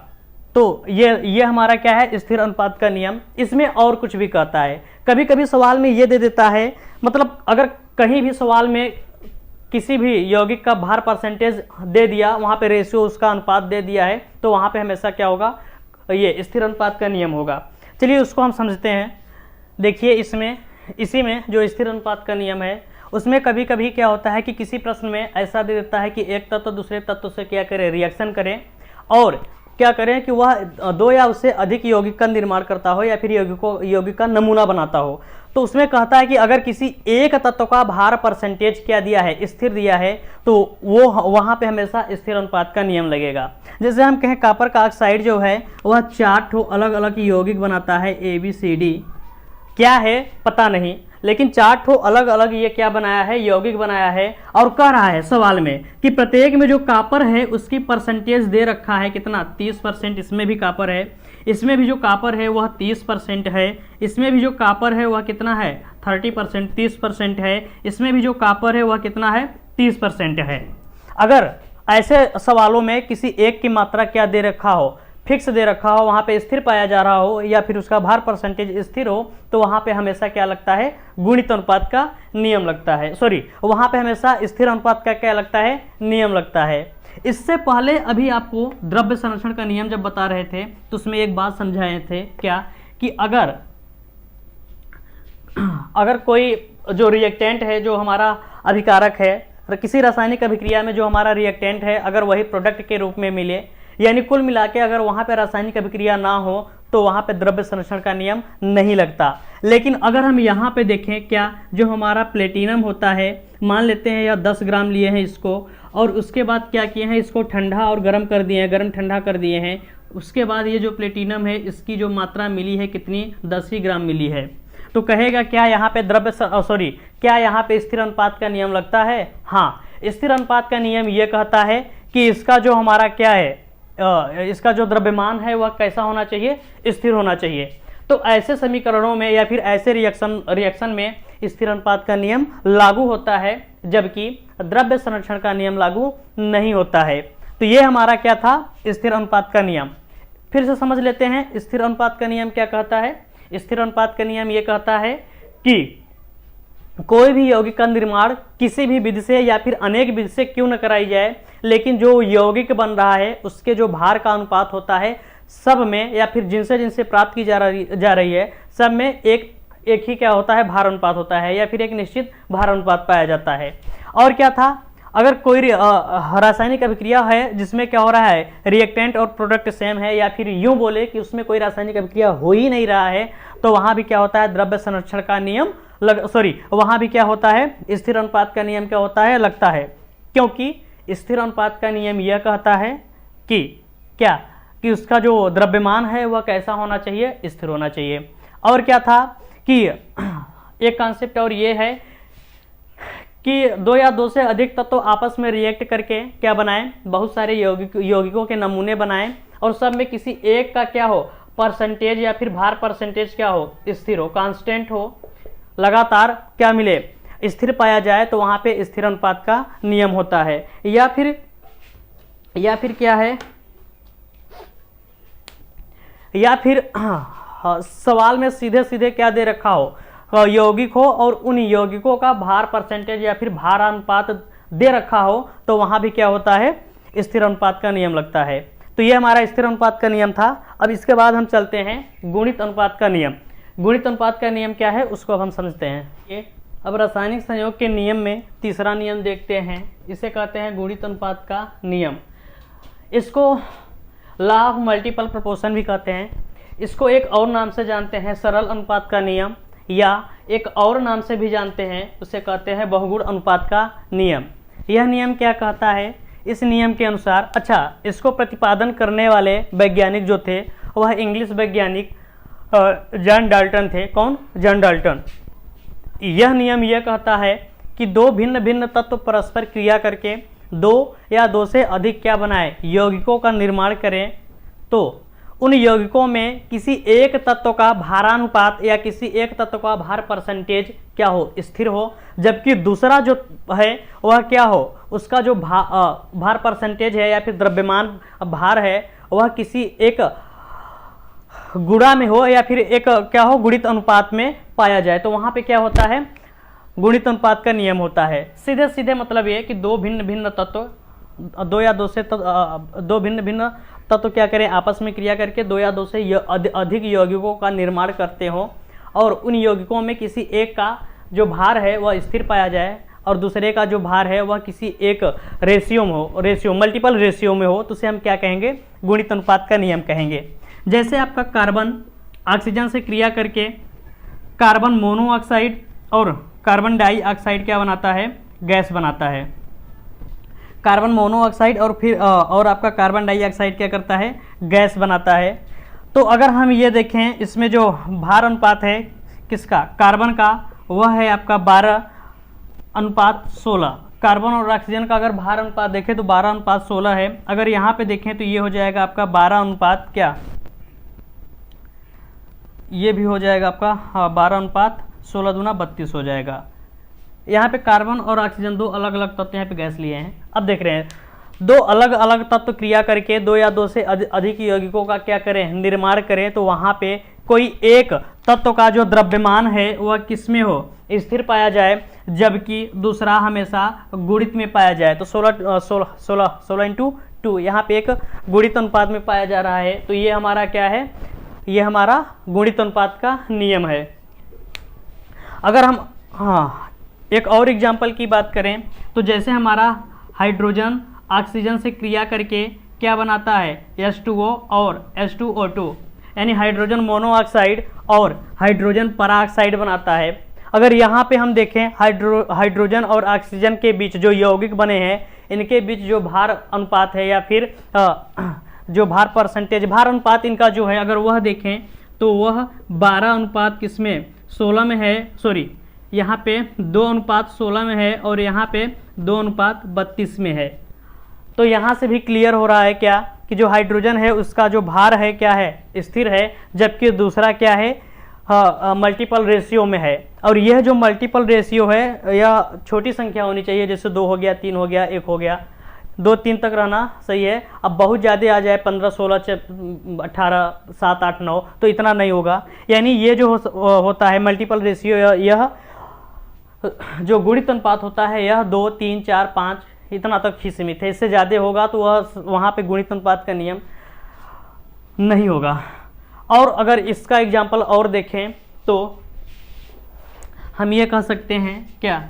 तो ये हमारा क्या है, स्थिर अनुपात का नियम। इसमें और कुछ भी कहता है, कभी कभी सवाल में ये दे देता है, मतलब अगर कहीं भी सवाल में किसी भी यौगिक का भार परसेंटेज दे दिया, वहाँ पे रेशियो उसका अनुपात दे दिया है, तो वहाँ पे हमेशा क्या होगा, ये स्थिर अनुपात का नियम होगा। चलिए उसको हम समझते हैं। देखिए इसी में जो स्थिर अनुपात का नियम है, उसमें कभी कभी क्या होता है कि किसी प्रश्न में ऐसा दे देता है कि एक तत्व दूसरे तत्व से क्या करे, रिएक्शन करें, और क्या करें कि वह 2 या उससे अधिक यौगिक का निर्माण करता हो या फिर यौगिक का नमूना बनाता हो। तो उसमें कहता है कि अगर किसी एक तत्व का भार परसेंटेज क्या दिया है, स्थिर दिया है, तो वो वहाँ पे हमेशा स्थिर अनुपात का नियम लगेगा। जैसे हम कहें कॉपर का ऑक्साइड जो है वह 4 अलग अलग यौगिक बनाता है, ABCD, क्या है पता नहीं, लेकिन 4 अलग अलग ये क्या बनाया है, यौगिक बनाया है। और कह रहा है सवाल में कि प्रत्येक में जो कॉपर है उसकी परसेंटेज दे रखा है कितना, 30%। इसमें भी कॉपर है, इसमें भी जो कॉपर है वह 30% है, इसमें भी जो कॉपर है वह कितना है, 30%, 30% है, इसमें भी जो कॉपर है वह कितना है, 30% है। अगर ऐसे सवालों में किसी एक की मात्रा क्या दे रखा हो, फिक्स दे रखा हो, वहाँ पे स्थिर पाया जा रहा हो या फिर उसका भार परसेंटेज स्थिर हो, तो वहाँ पे हमेशा क्या लगता है, गुणित अनुपात का नियम लगता है। वहाँ पे हमेशा स्थिर अनुपात का क्या लगता है, नियम लगता है। इससे पहले अभी आपको द्रव्य संरक्षण का नियम जब बता रहे थे तो उसमें एक बात समझाए थे, क्या कि अगर कोई जो रिएक्टेंट है, जो हमारा अभिकारक है, किसी रासायनिक अभिक्रिया में जो हमारा रिएक्टेंट है, अगर वही प्रोडक्ट के रूप में मिले, यानी कुल मिला के अगर वहाँ पे रासायनिक अभिक्रिया ना हो तो वहाँ पे द्रव्य संरक्षण का नियम नहीं लगता। लेकिन अगर हम यहाँ पे देखें, क्या जो हमारा प्लेटिनम होता है, मान लेते हैं या 10 ग्राम लिए हैं इसको, और उसके बाद क्या किए हैं, इसको ठंडा और गर्म कर दिए हैं, गर्म ठंडा कर दिए हैं। उसके बाद ये जो प्लेटिनम है इसकी जो मात्रा मिली है कितनी, 10 ही ग्राम मिली है। तो कहेगा क्या यहाँ पे क्या यहाँ पे स्थिर अनुपात का नियम लगता है? हाँ, स्थिर अनुपात का नियम ये कहता है कि इसका जो हमारा क्या है, इसका जो द्रव्यमान है वह कैसा होना चाहिए, स्थिर होना चाहिए। तो ऐसे समीकरणों में या फिर ऐसे रिएक्शन में स्थिर अनुपात का नियम लागू होता है, जबकि द्रव्य संरक्षण का नियम लागू नहीं होता है। तो ये हमारा क्या था, स्थिर अनुपात का नियम। फिर से समझ लेते हैं स्थिर अनुपात का नियम क्या कहता है। स्थिर अनुपात का नियम ये कहता है कि कोई भी यौगिक का निर्माण किसी भी विधि से या फिर अनेक विधि से क्यों न कराई जाए, लेकिन जो यौगिक बन रहा है उसके जो भार का अनुपात होता है सब में, या फिर जिनसे प्राप्त की जा रही है सब में एक ही क्या होता है, भार अनुपात होता है, या फिर एक निश्चित भार अनुपात पाया जाता है। और क्या था, अगर कोई रासायनिक अभिक्रिया है जिसमें क्या हो रहा है, रिएक्टेंट और प्रोडक्ट सेम है, या फिर यूं बोले कि उसमें कोई रासायनिक अभिक्रिया हो ही नहीं रहा है, तो वहां भी क्या होता है, द्रव्य संरक्षण का नियम वहां भी क्या होता है, स्थिर अनुपात का नियम क्या होता है, लगता है। क्योंकि स्थिर अनुपात का नियम यह कहता है कि क्या, कि उसका जो द्रव्यमान है वह कैसा होना चाहिए, स्थिर होना चाहिए। और क्या था कि एक कॉन्सेप्ट और ये है कि दो या दो से अधिक तत्व आपस में रिएक्ट करके क्या बनाएं, बहुत सारे यौगिकों के नमूने बनाएं और सब में किसी एक का क्या हो, परसेंटेज या फिर भार परसेंटेज क्या हो, स्थिर हो, कांस्टेंट हो, लगातार क्या मिले, स्थिर पाया जाए, तो वहां पे स्थिर अनुपात का नियम होता है। या फिर क्या है, या फिर सवाल में सीधे सीधे क्या दे रखा हो, यौगिक हो और उन यौगिकों का भार परसेंटेज या फिर भार अनुपात दे रखा हो, तो वहां भी क्या होता है, स्थिर अनुपात का नियम लगता है। तो ये हमारा स्थिर अनुपात का नियम था। अब इसके बाद हम चलते हैं गुणित अनुपात का नियम। गुणित अनुपात का नियम क्या है उसको अब हम समझते हैं। ये अब रासायनिक संयोग के नियम में तीसरा नियम देखते हैं, इसे कहते हैं गुणित अनुपात का नियम। इसको लॉ ऑफ मल्टीपल प्रोपोर्शन भी कहते हैं। इसको एक और नाम से जानते हैं सरल अनुपात का नियम, या एक और नाम से भी जानते हैं, उसे कहते हैं बहुगुण अनुपात का नियम। यह नियम क्या कहता है, इस नियम के अनुसार, अच्छा इसको प्रतिपादन करने वाले वैज्ञानिक जो थे वह इंग्लिश वैज्ञानिक जॉन डाल्टन थे। कौन? John Dalton. यह नियम यह कहता है कि दो भिन्न भिन्न तत्व परस्पर क्रिया करके दो या दो से अधिक क्या बनाए, यौगिकों का निर्माण करें, तो उन यौगिकों में किसी एक तत्व का भारानुपात या किसी एक तत्व का भार परसेंटेज क्या हो, स्थिर हो, जबकि दूसरा जो है वह क्या हो, उसका जो भार परसेंटेज है या फिर द्रव्यमान भार है वह किसी एक गुणा में हो या फिर एक क्या हो, गुणित अनुपात में पाया जाए, तो वहां पे क्या होता है, गुणित अनुपात का नियम होता है। सीधे सीधे मतलब ये कि दो भिन्न भिन्न तत्व, दो या दो से दो भिन्न भिन्न तत्व क्या करें, आपस में क्रिया करके दो या दो से अधिक यौगिकों का निर्माण करते हो और उन यौगिकों में किसी एक का जो भार है वह स्थिर पाया जाए और दूसरे का जो भार है वह किसी एक रेशियो में हो, मल्टीपल रेशियो में हो, तो उसे हम क्या कहेंगे, गुणित अनुपात का नियम कहेंगे। जैसे आपका कार्बन ऑक्सीजन से क्रिया करके कार्बन मोनोऑक्साइड और कार्बन डाइऑक्साइड क्या बनाता है, गैस बनाता है। कार्बन मोनोऑक्साइड और फिर और आपका कार्बन डाइऑक्साइड क्या करता है, गैस बनाता है। तो अगर हम ये देखें इसमें जो भार अनुपात है किसका, कार्बन का, वह है आपका 12:16। कार्बन और ऑक्सीजन का अगर भार अनुपात देखें तो 12:16 है। अगर यहाँ पे देखें तो ये हो जाएगा आपका 12 अनुपात क्या, ये भी हो जाएगा आपका 12:16 दूना 32 हो जाएगा। यहाँ पे कार्बन और ऑक्सीजन दो अलग अलग तत्व यहाँ पे गैस लिए हैं। अब देख रहे हैं दो अलग अलग तत्व क्रिया करके दो या दो से अधिक यौगिकों का क्या करें, निर्माण करें, तो वहाँ पे कोई एक तत्व का जो द्रव्यमान है वह किस में हो, स्थिर पाया जाए, जबकि दूसरा हमेशा गुणित में पाया जाए। तो 16 × 2 यहाँ पे एक गुणित अनुपात में पाया जा रहा है। तो ये हमारा क्या है, ये हमारा गुणित अनुपात का नियम है। अगर हम एक और एग्जाम्पल की बात करें तो जैसे हमारा हाइड्रोजन ऑक्सीजन से क्रिया करके क्या बनाता है, H2O और H2O2, यानी हाइड्रोजन मोनोऑक्साइड और हाइड्रोजन पराऑक्साइड बनाता है। अगर यहाँ पे हम देखें हाइड्रोजन और ऑक्सीजन के बीच जो यौगिक बने हैं, इनके बीच जो भार अनुपात है या फिर जो भार परसेंटेज, भार अनुपात इनका जो है अगर वह देखें तो वह 12:16 में है, सॉरी यहाँ पे 2:16 में है और यहाँ पे 2:32 में है। तो यहाँ से भी क्लियर हो रहा है क्या कि जो हाइड्रोजन है उसका जो भार है क्या है, स्थिर है, जबकि दूसरा क्या है, मल्टीपल रेशियो में है। और यह जो मल्टीपल रेशियो है यह छोटी संख्या होनी चाहिए, जैसे 2 हो गया, 3 हो गया, 1 हो गया, 2 3 तक रहना सही है। अब बहुत ज़्यादा आ जाए 15 16 18 7 8 9 तो इतना नहीं होगा। यानी ये जो होता है मल्टीपल रेशियो, यह जो गुणित अनुपात होता है यह 2 3 4 5 इतना तक ही सीमित है। इससे ज़्यादा होगा तो वह वहाँ पे गुणित अनुपात का नियम नहीं होगा। और अगर इसका एग्जाम्पल और देखें तो हम ये कह सकते हैं क्या,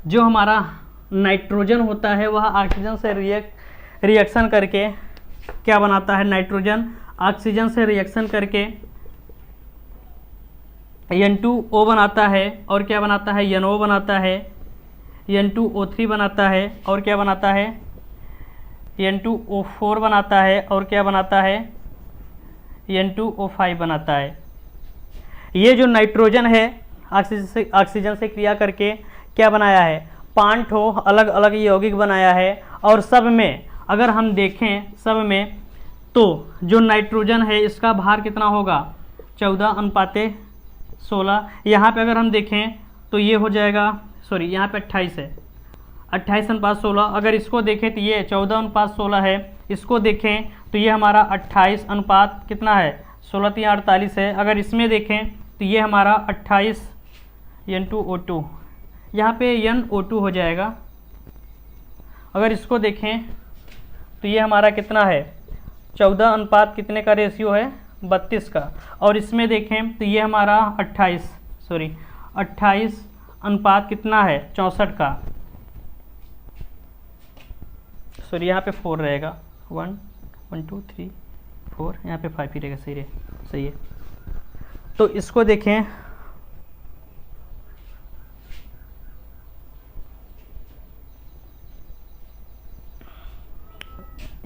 जो हमारा नाइट्रोजन होता है वह ऑक्सीजन से रिएक्शन करके क्या बनाता है, नाइट्रोजन ऑक्सीजन से रिएक्शन करके N2O बनाता है और क्या बनाता है, NO बनाता है, N2O3 बनाता है और क्या बनाता है, N2O4 बनाता है और क्या बनाता है, N2O5 बनाता है। ये जो नाइट्रोजन है ऑक्सीजन से क्रिया करके क्या बनाया है, 5 ठो अलग अलग यौगिक बनाया है। और सब में अगर हम देखें सब में तो जो नाइट्रोजन है इसका भार कितना होगा, 14:16। यहाँ पे अगर हम देखें तो ये हो जाएगा, सॉरी यहाँ पे 28 है, 28:16। अगर इसको देखें तो ये 14:16 है। इसको देखें तो ये हमारा 28 अनुपात कितना है, 16×3 = 48 है। अगर इसमें देखें तो ये हमारा 28 N2O2, यहाँ पे NO2 हो जाएगा। अगर इसको देखें तो ये हमारा कितना है, 14 अनुपात कितने का रेशियो है, 32 का। और इसमें देखें तो ये हमारा 28 अनुपात कितना है, 64 का। सॉरी यहाँ पे 4 रहेगा, 1 2 3 4, यहाँ पे 5 ही रहेगा। सही है। तो इसको देखें,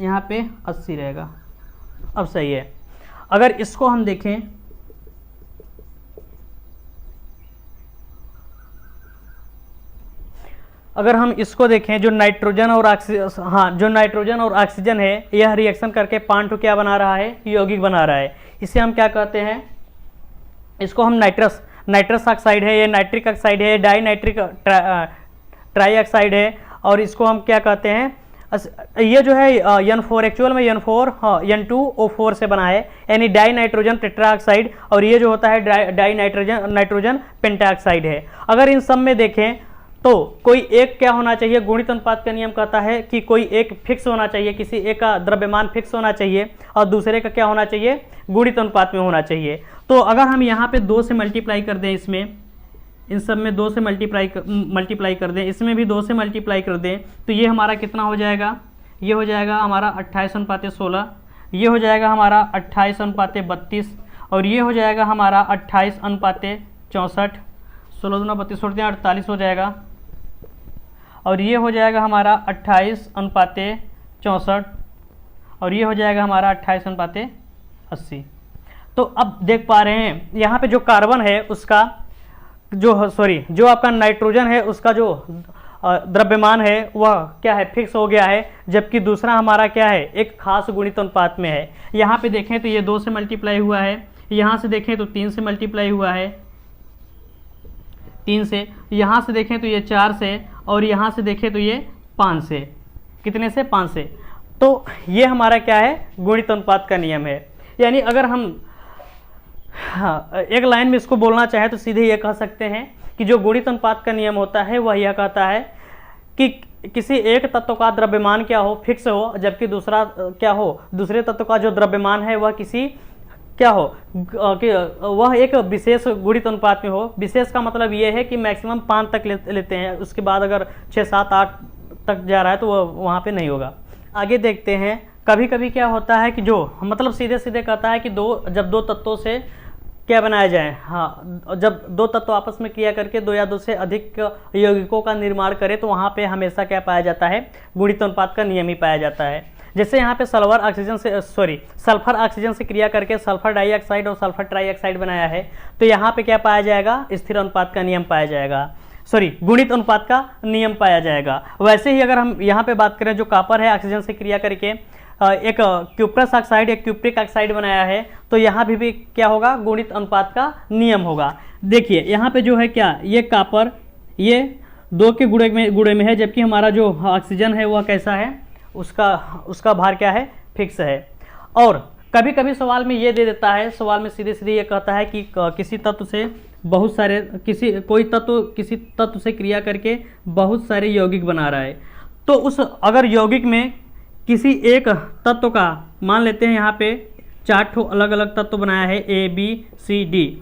यहाँ पे 80 रहेगा। अब सही है। अगर इसको हम देखें, अगर हम इसको देखें, जो नाइट्रोजन और ऑक्सीजन है, यह रिएक्शन करके 5 ठो क्या बना रहा है, यौगिक बना रहा है। इसे हम क्या कहते हैं, इसको हम नाइट्रस ऑक्साइड है, ये नाइट्रिक ऑक्साइड है, डाई नाइट्रिक ट्राई ऑक्साइड है। और इसको हम क्या कहते हैं, ये जो है N4, एक्चुअल में N4 N2O4 से बना है, यानी डाई नाइट्रोजन टेट्राऑक्साइड। और ये जो होता है डाई नाइट्रोजन पेंटाऑक्साइड है। अगर इन सब में देखें तो कोई एक क्या होना चाहिए, गुणित अनुपात का नियम कहता है कि कोई एक फिक्स होना चाहिए, किसी एक का द्रव्यमान फिक्स होना चाहिए और दूसरे का क्या होना चाहिए, गुणित अनुपात में होना चाहिए। तो अगर हम यहाँ पे 2 से मल्टीप्लाई कर दें, इसमें इन सब में 2 से मल्टीप्लाई कर दें, इसमें भी 2 से मल्टीप्लाई कर दें, तो ये हमारा कितना हो जाएगा, ये हो जाएगा हमारा 28:16, ये हो जाएगा हमारा 28:32 और ये हो जाएगा हमारा 28:64। 16 दूना 32, 48 हो जाएगा। और ये हो जाएगा हमारा 28:64 और ये हो जाएगा हमारा 28:80। तो अब देख पा रहे हैं यहाँ पे जो कार्बन है उसका जो आपका नाइट्रोजन है उसका जो द्रव्यमान है वह क्या है, फिक्स हो गया है। जबकि दूसरा हमारा क्या है, एक खास गुणित अनुपात में है। यहाँ पे देखें तो ये 2 से मल्टीप्लाई हुआ है, यहाँ से देखें तो 3 से मल्टीप्लाई हुआ है, 3 से, यहाँ से देखें तो ये 4 से, और यहाँ से देखें तो ये 5 से। कितने से, 5 से। तो ये हमारा क्या है, गुणित अनुपात का नियम है। यानी अगर हम एक लाइन में इसको बोलना चाहे तो सीधे ये कह सकते हैं कि जो गुणित अनुपात का नियम होता है वह यह कहता है कि किसी एक तत्व का द्रव्यमान क्या हो, फिक्स हो, जबकि दूसरा क्या हो, दूसरे तत्व का जो द्रव्यमान है वह किसी क्या हो, वह एक विशेष गुणित अनुपात में हो। विशेष का मतलब ये है कि मैक्सिमम 5 तक लेते हैं, उसके बाद अगर 6, 7, 8 तक जा रहा है तो वह वहाँ पे नहीं होगा। आगे देखते हैं, कभी कभी क्या होता है कि जो मतलब सीधे सीधे कहता है कि जब 2 तत्वों से क्या बनाया जाए, जब 2 तत्व आपस में क्रिया करके 2 या 2 से अधिक यौगिकों का निर्माण करें तो वहाँ पे हमेशा क्या पाया जाता है, गुणित अनुपात का नियम ही पाया जाता है। जैसे यहाँ पे सल्फर ऑक्सीजन से क्रिया करके सल्फर डाइऑक्साइड और सल्फर ट्राइऑक्साइड बनाया है, तो यहाँ पे क्या पाया जाएगा, स्थिर अनुपात का नियम पाया जाएगा, गुणित अनुपात का नियम पाया जाएगा। वैसे ही अगर हम यहाँ पे बात करें, जो कॉपर है ऑक्सीजन से क्रिया करके एक क्यूप्रस ऑक्साइड, एक क्यूप्रिक ऑक्साइड बनाया है, तो यहाँ भी क्या होगा, गुणित अनुपात का नियम होगा। देखिए यहाँ पे जो है क्या, ये कॉपर ये 2 के गुणे में है, जबकि हमारा जो ऑक्सीजन है वह कैसा है, उसका भार क्या है, फिक्स है। और कभी कभी सवाल में ये दे देता है, सवाल में सीधे सीधे ये कहता है कि किसी तत्व से बहुत सारे किसी तत्व से क्रिया करके बहुत सारे यौगिक बना रहा है। तो उस अगर यौगिक में किसी एक तत्व का, मान लेते हैं यहाँ पे 4 ठो अलग अलग तत्व बनाया है, ABCD,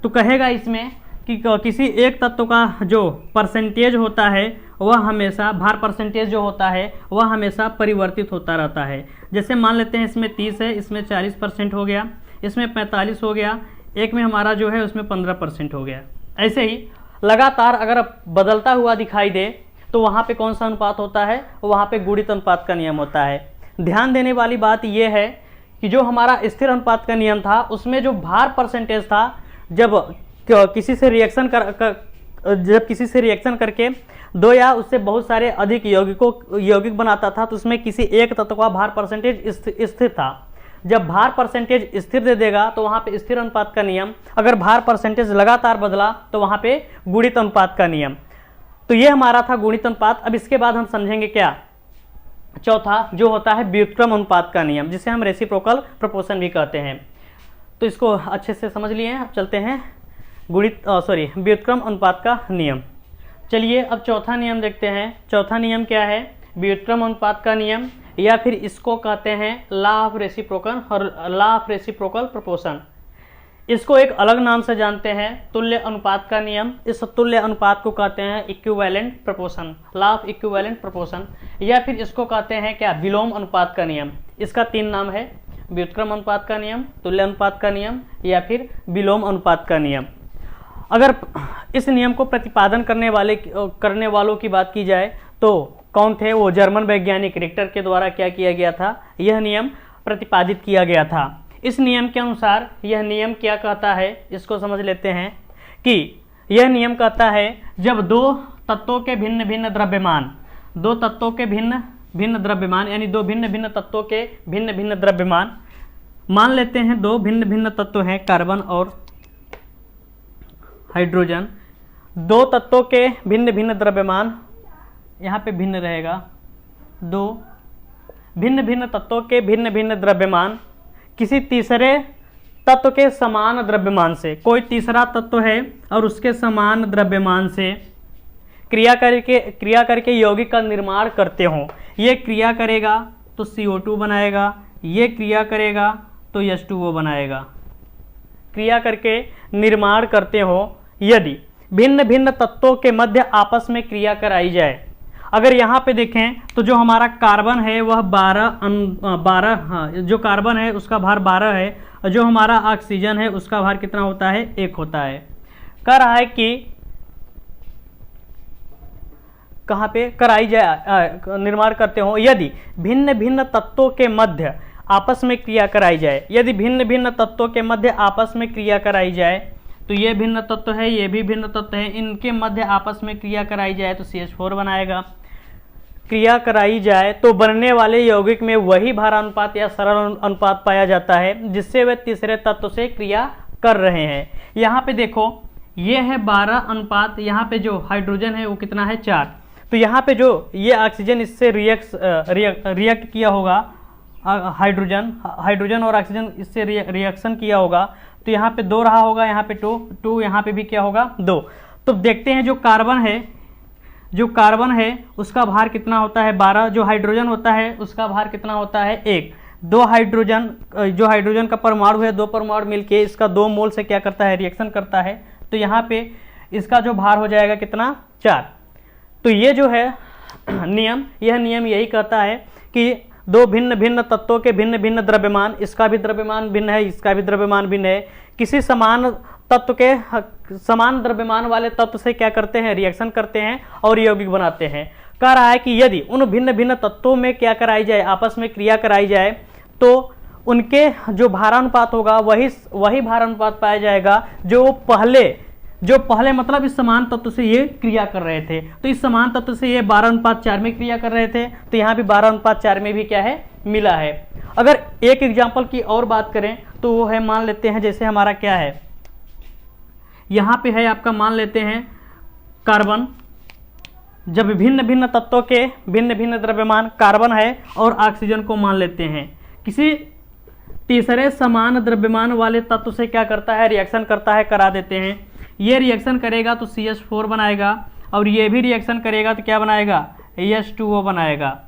तो कहेगा इसमें कि किसी एक तत्व का जो परसेंटेज होता है वह हमेशा, भार परसेंटेज जो होता है वह हमेशा परिवर्तित होता रहता है। जैसे मान लेते हैं इसमें 30 है, इसमें 40% हो गया, इसमें 45 हो गया, एक में हमारा जो है उसमें 15% हो गया। ऐसे ही लगातार अगर बदलता हुआ दिखाई दे तो वहाँ पे कौन सा अनुपात होता है, वहाँ पे गुणित अनुपात का नियम होता है। ध्यान देने वाली बात यह है कि जो हमारा स्थिर अनुपात का नियम था उसमें जो भार परसेंटेज था, जब किसी से रिएक्शन जब किसी से रिएक्शन करके दो या उससे बहुत सारे अधिक यौगिक बनाता था तो उसमें किसी एक तत्व का भार परसेंटेज स्थिर था। जब भार परसेंटेज स्थिर दे देगा तो वहां पे स्थिर अनुपात का नियम, अगर भार परसेंटेज लगातार बदला तो वहां पे गुणित अनुपात का नियम। तो ये हमारा था गुणित अनुपात। अब इसके बाद हम समझेंगे क्या, चौथा जो होता है व्युत्क्रम अनुपात का नियम, जिसे हम रेसिप्रोकल प्रोपोर्शन भी कहते हैं। तो इसको अच्छे से समझ लिए। अब चलते हैं व्युत्क्रम अनुपात का नियम। चलिए अब चौथा नियम देखते हैं। चौथा नियम क्या है, व्युत्क्रम अनुपात का नियम, या फिर इसको कहते हैं लॉ ऑफ रेसिप्रोकल प्रोपोर्शन। इसको एक अलग नाम से जानते हैं तुल्य अनुपात का नियम। इस तुल्य अनुपात को कहते हैं equivalent proportion, law of equivalent proportion, या फिर इसको कहते हैं क्या, विलोम अनुपात का नियम। इसका 3 नाम है, व्युत्क्रम अनुपात का नियम, तुल्य अनुपात का नियम, या फिर विलोम अनुपात का नियम। अगर इस नियम को प्रतिपादन करने वालों की बात की जाए तो कौन थे, वो जर्मन वैज्ञानिक रिक्टर के द्वारा क्या किया गया था, यह नियम प्रतिपादित किया गया था। इस नियम के अनुसार यह नियम क्या कहता है, इसको समझ लेते हैं कि यह नियम कहता है जब दो तत्वों के भिन्न भिन्न द्रव्यमान, दो तत्वों के भिन्न भिन्न द्रव्यमान, यानी दो भिन्न भिन्न तत्वों के भिन्न भिन्न द्रव्यमान, मान लेते हैं दो भिन्न भिन्न तत्व हैं कार्बन और हाइड्रोजन। दो तत्वों के भिन्न भिन्न द्रव्यमान, यहाँ पे भिन्न रहेगा, दो भिन्न भिन्न तत्वों के भिन्न भिन्न द्रव्यमान किसी तीसरे तत्व के समान द्रव्यमान से, कोई तीसरा तत्व है और उसके समान द्रव्यमान से क्रिया करके यौगिक का निर्माण करते हों। ये क्रिया करेगा तो CO2 बनाएगा, ये क्रिया करेगा तो H2O बनाएगा। क्रिया करके निर्माण करते हो यदि भिन्न भिन्न तत्वों के मध्य आपस में क्रिया कराई जाए। अगर यहाँ पे देखें तो जो हमारा कार्बन है वह 12 जो कार्बन है उसका भार 12 है, और जो हमारा ऑक्सीजन है उसका भार कितना होता है, 1 होता है। कह रहा है कि कहाँ पे कराई जाए, निर्माण करते हो यदि भिन्न भिन्न तत्वों के मध्य आपस में क्रिया कराई जाए। यदि भिन्न भिन्न तत्वों के मध्य आपस में क्रिया कराई जाए तो ये भिन्न तत्व है, ये भी भिन्न तत्व है, इनके मध्य आपस में क्रिया कराई जाए तो CH4 बनाएगा। क्रिया कराई जाए तो बनने वाले यौगिक में वही भारानुपात या सरल अनुपात पाया जाता है जिससे वे तीसरे तत्व से क्रिया कर रहे हैं। यहाँ पे देखो ये है 12 अनुपात, यहाँ पे जो हाइड्रोजन है वो कितना है, 4। तो यहाँ पे जो ये ऑक्सीजन इससे रिएक्ट किया होगा, हाइड्रोजन और ऑक्सीजन इससे रिएक्शन किया होगा तो यहाँ पे 2 रहा होगा, यहाँ पे 2, यहाँ पे भी क्या होगा, 2। तो देखते हैं जो कार्बन है उसका भार कितना होता है, 12। जो हाइड्रोजन होता है उसका भार कितना होता है, 1। जो हाइड्रोजन का परमाणु है, 2 परमाणु मिलके इसका 2 मोल से क्या करता है, रिएक्शन करता है। तो यहाँ पे इसका जो भार हो जाएगा कितना, 4। तो ये जो है नियम, यह नियम यही कहता है कि दो भिन्न भिन्न तत्वों के भिन्न भिन्न द्रव्यमान, इसका भी द्रव्यमान भिन्न है, इसका भी द्रव्यमान भिन्न है, किसी समान तत्व के समान द्रव्यमान वाले तत्व से क्या करते हैं, रिएक्शन करते हैं और यौगिक बनाते हैं। कह रहा है कि यदि उन भिन्न भिन्न तत्वों में क्या कराई जाए, आपस में क्रिया कराई जाए तो उनके जो भारानुपात होगा वही भारानुपात पाया जाएगा जो पहले मतलब इस समान तत्व से ये क्रिया कर रहे थे। तो इस समान तत्व से ये 12:4 में क्रिया कर रहे थे, तो यहाँ भी 12:4 में भी क्या है, मिला है। अगर एक एग्जाम्पल की और बात करें तो वो है, मान लेते हैं जैसे हमारा क्या है, यहाँ पे है आपका, मान लेते हैं कार्बन। जब भिन्न भिन्न तत्वों के भिन्न भिन्न द्रव्यमान कार्बन है और ऑक्सीजन को मान लेते हैं, किसी तीसरे समान द्रव्यमान वाले तत्व से क्या करता है, रिएक्शन करता है, करा देते हैं। ये रिएक्शन करेगा तो CH4 बनाएगा और ये भी रिएक्शन करेगा तो क्या बनाएगा, H2O बनाएगा।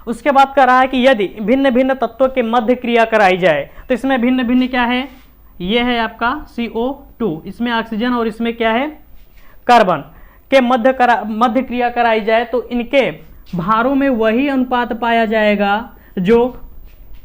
उसके बाद कह रहा है कि यदि भिन्न भिन्न तत्वों के मध्य क्रिया कराई जाए, तो इसमें भिन्न भिन्न क्या है, ये है आपका CO2, इसमें ऑक्सीजन और इसमें क्या है, कार्बन के मध्य क्रिया कराई जाए तो इनके भारों में वही अनुपात पाया जाएगा जो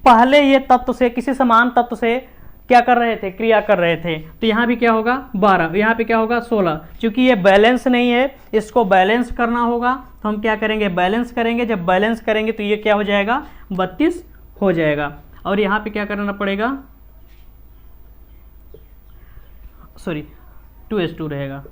पहले ये तत्व से किसी समान तत्व से क्या कर रहे थे, क्रिया कर रहे थे। तो यहाँ भी क्या होगा, 12, यहाँ पे क्या होगा, 16। क्योंकि ये बैलेंस नहीं है, इसको बैलेंस करना होगा, तो हम क्या करेंगे, बैलेंस करेंगे। जब बैलेंस करेंगे तो ये क्या हो जाएगा, 32 हो जाएगा। और यहाँ पे क्या करना पड़ेगा, 2:2 रहेगा।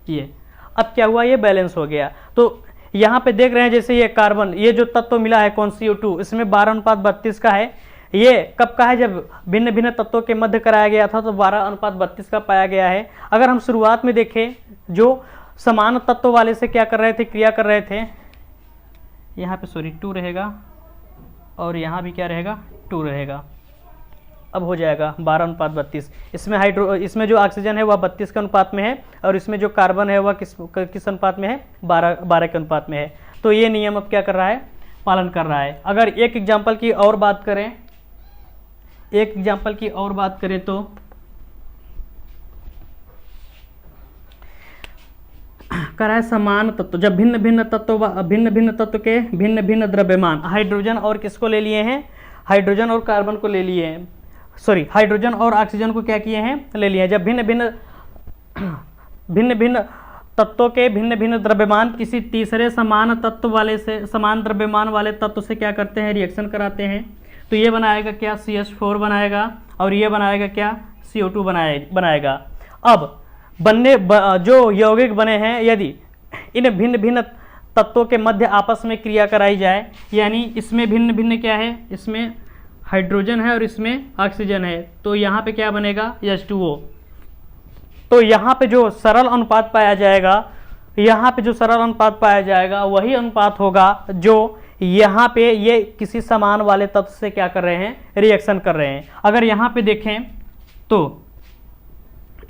ये अब क्या हुआ, ये बैलेंस हो गया। तो यहाँ पे देख रहे हैं जैसे ये कार्बन, ये जो तत्व मिला है कौन CO2, इसमें 12:32 का है। ये कब का है, जब भिन्न भिन्न तत्वों के मध्य कराया गया था तो 12:32 का पाया गया है। अगर हम शुरुआत में देखें, जो समान तत्व वाले से क्या कर रहे थे, क्रिया कर रहे थे, यहाँ पे सॉरी 2 रहेगा और यहाँ भी क्या रहेगा 2 रहेगा। अब हो जाएगा 12:32। इसमें जो ऑक्सीजन है वह 32 के अनुपात में है और इसमें जो कार्बन है वह किस अनुपात में है, 12 के अनुपात में है। तो ये नियम अब क्या कर रहा है, पालन कर रहा है। अगर एक एग्जाम्पल की और बात करें, तो कह रहा है समान तत्व, जब भिन्न भिन्न तत्व के भिन्न भिन्न द्रव्यमान, हाइड्रोजन और किसको ले लिए हैं, हाइड्रोजन और कार्बन को ले लिए हैं, सॉरी हाइड्रोजन और ऑक्सीजन को क्या किए हैं, ले लिए हैं। जब भिन्न भिन्न तत्वों के भिन्न भिन्न द्रव्यमान किसी तीसरे समान द्रव्यमान वाले तत्व से क्या करते हैं, रिएक्शन कराते हैं, तो ये बनाएगा क्या, CH4 बनाएगा और ये बनाएगा क्या, CO2 बनाएगा। अब जो यौगिक बने हैं, यदि इन भिन्न भिन्न तत्वों के मध्य आपस में क्रिया कराई जाए, यानी इसमें भिन्न भिन्न क्या है, इसमें हाइड्रोजन है और इसमें ऑक्सीजन है, तो यहाँ पे क्या बनेगा, H2O। तो यहाँ पे जो सरल अनुपात पाया जाएगा, वही अनुपात होगा जो यहाँ पे ये किसी समान वाले तत्व से क्या कर रहे हैं, रिएक्शन कर रहे हैं। अगर यहाँ पे देखें तो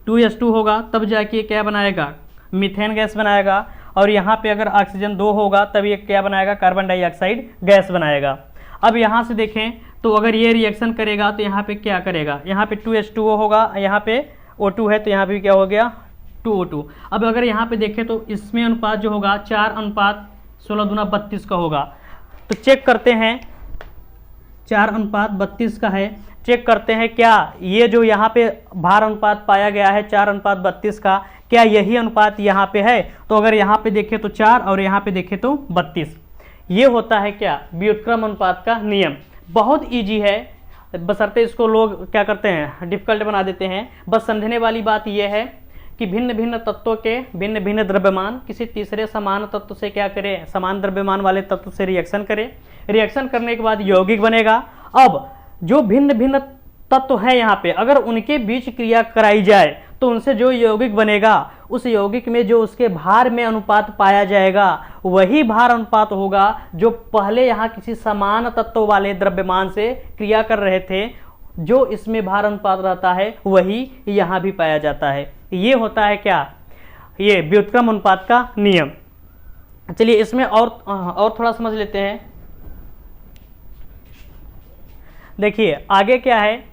2H2 होगा, तब जाके क्या बनाएगा, मीथेन गैस बनाएगा, और यहाँ पे अगर ऑक्सीजन 2 होगा तब ये क्या बनाएगा, कार्बन डाइऑक्साइड गैस बनाएगा। अब यहाँ से देखें तो अगर ये रिएक्शन करेगा तो यहाँ पे क्या करेगा, यहाँ पे 2H2O होगा, यहाँ पे O2 है तो यहाँ पे क्या हो गया, 2O2। अब अगर यहाँ पे देखें तो इसमें अनुपात जो होगा 4:16 का होगा। तो चेक करते हैं, 4:32 का है, चेक करते हैं क्या ये जो यहाँ पे भार अनुपात पाया गया है 4:32 का, क्या यही अनुपात यहाँ पे है। तो अगर यहाँ पे देखें तो 4 और यहाँ पे देखें तो 32। ये होता है क्या, व्युत्क्रम अनुपात का नियम। बहुत इजी है, बशर्ते इसको लोग क्या करते हैं, डिफिकल्ट बना देते हैं। बस समझने वाली बात यह है कि भिन्न भिन्न तत्वों के भिन्न भिन्न द्रव्यमान किसी तीसरे समान तत्व से क्या करें, समान द्रव्यमान वाले तत्व से रिएक्शन करें। रिएक्शन करने के बाद यौगिक बनेगा। अब जो भिन्न भिन्न तत्व है यहाँ पे, अगर उनके बीच क्रिया कराई जाए तो उनसे जो यौगिक बनेगा, उस यौगिक में जो उसके भार में अनुपात पाया जाएगा, वही भार अनुपात होगा जो पहले यहाँ किसी समान तत्व वाले द्रव्यमान से क्रिया कर रहे थे। जो इसमें भार अनुपात रहता है वही यहाँ भी पाया जाता है। ये होता है क्या, ये व्युत्क्रम अनुपात का नियम। चलिए इसमें और थोड़ा समझ लेते हैं। देखिए आगे क्या है,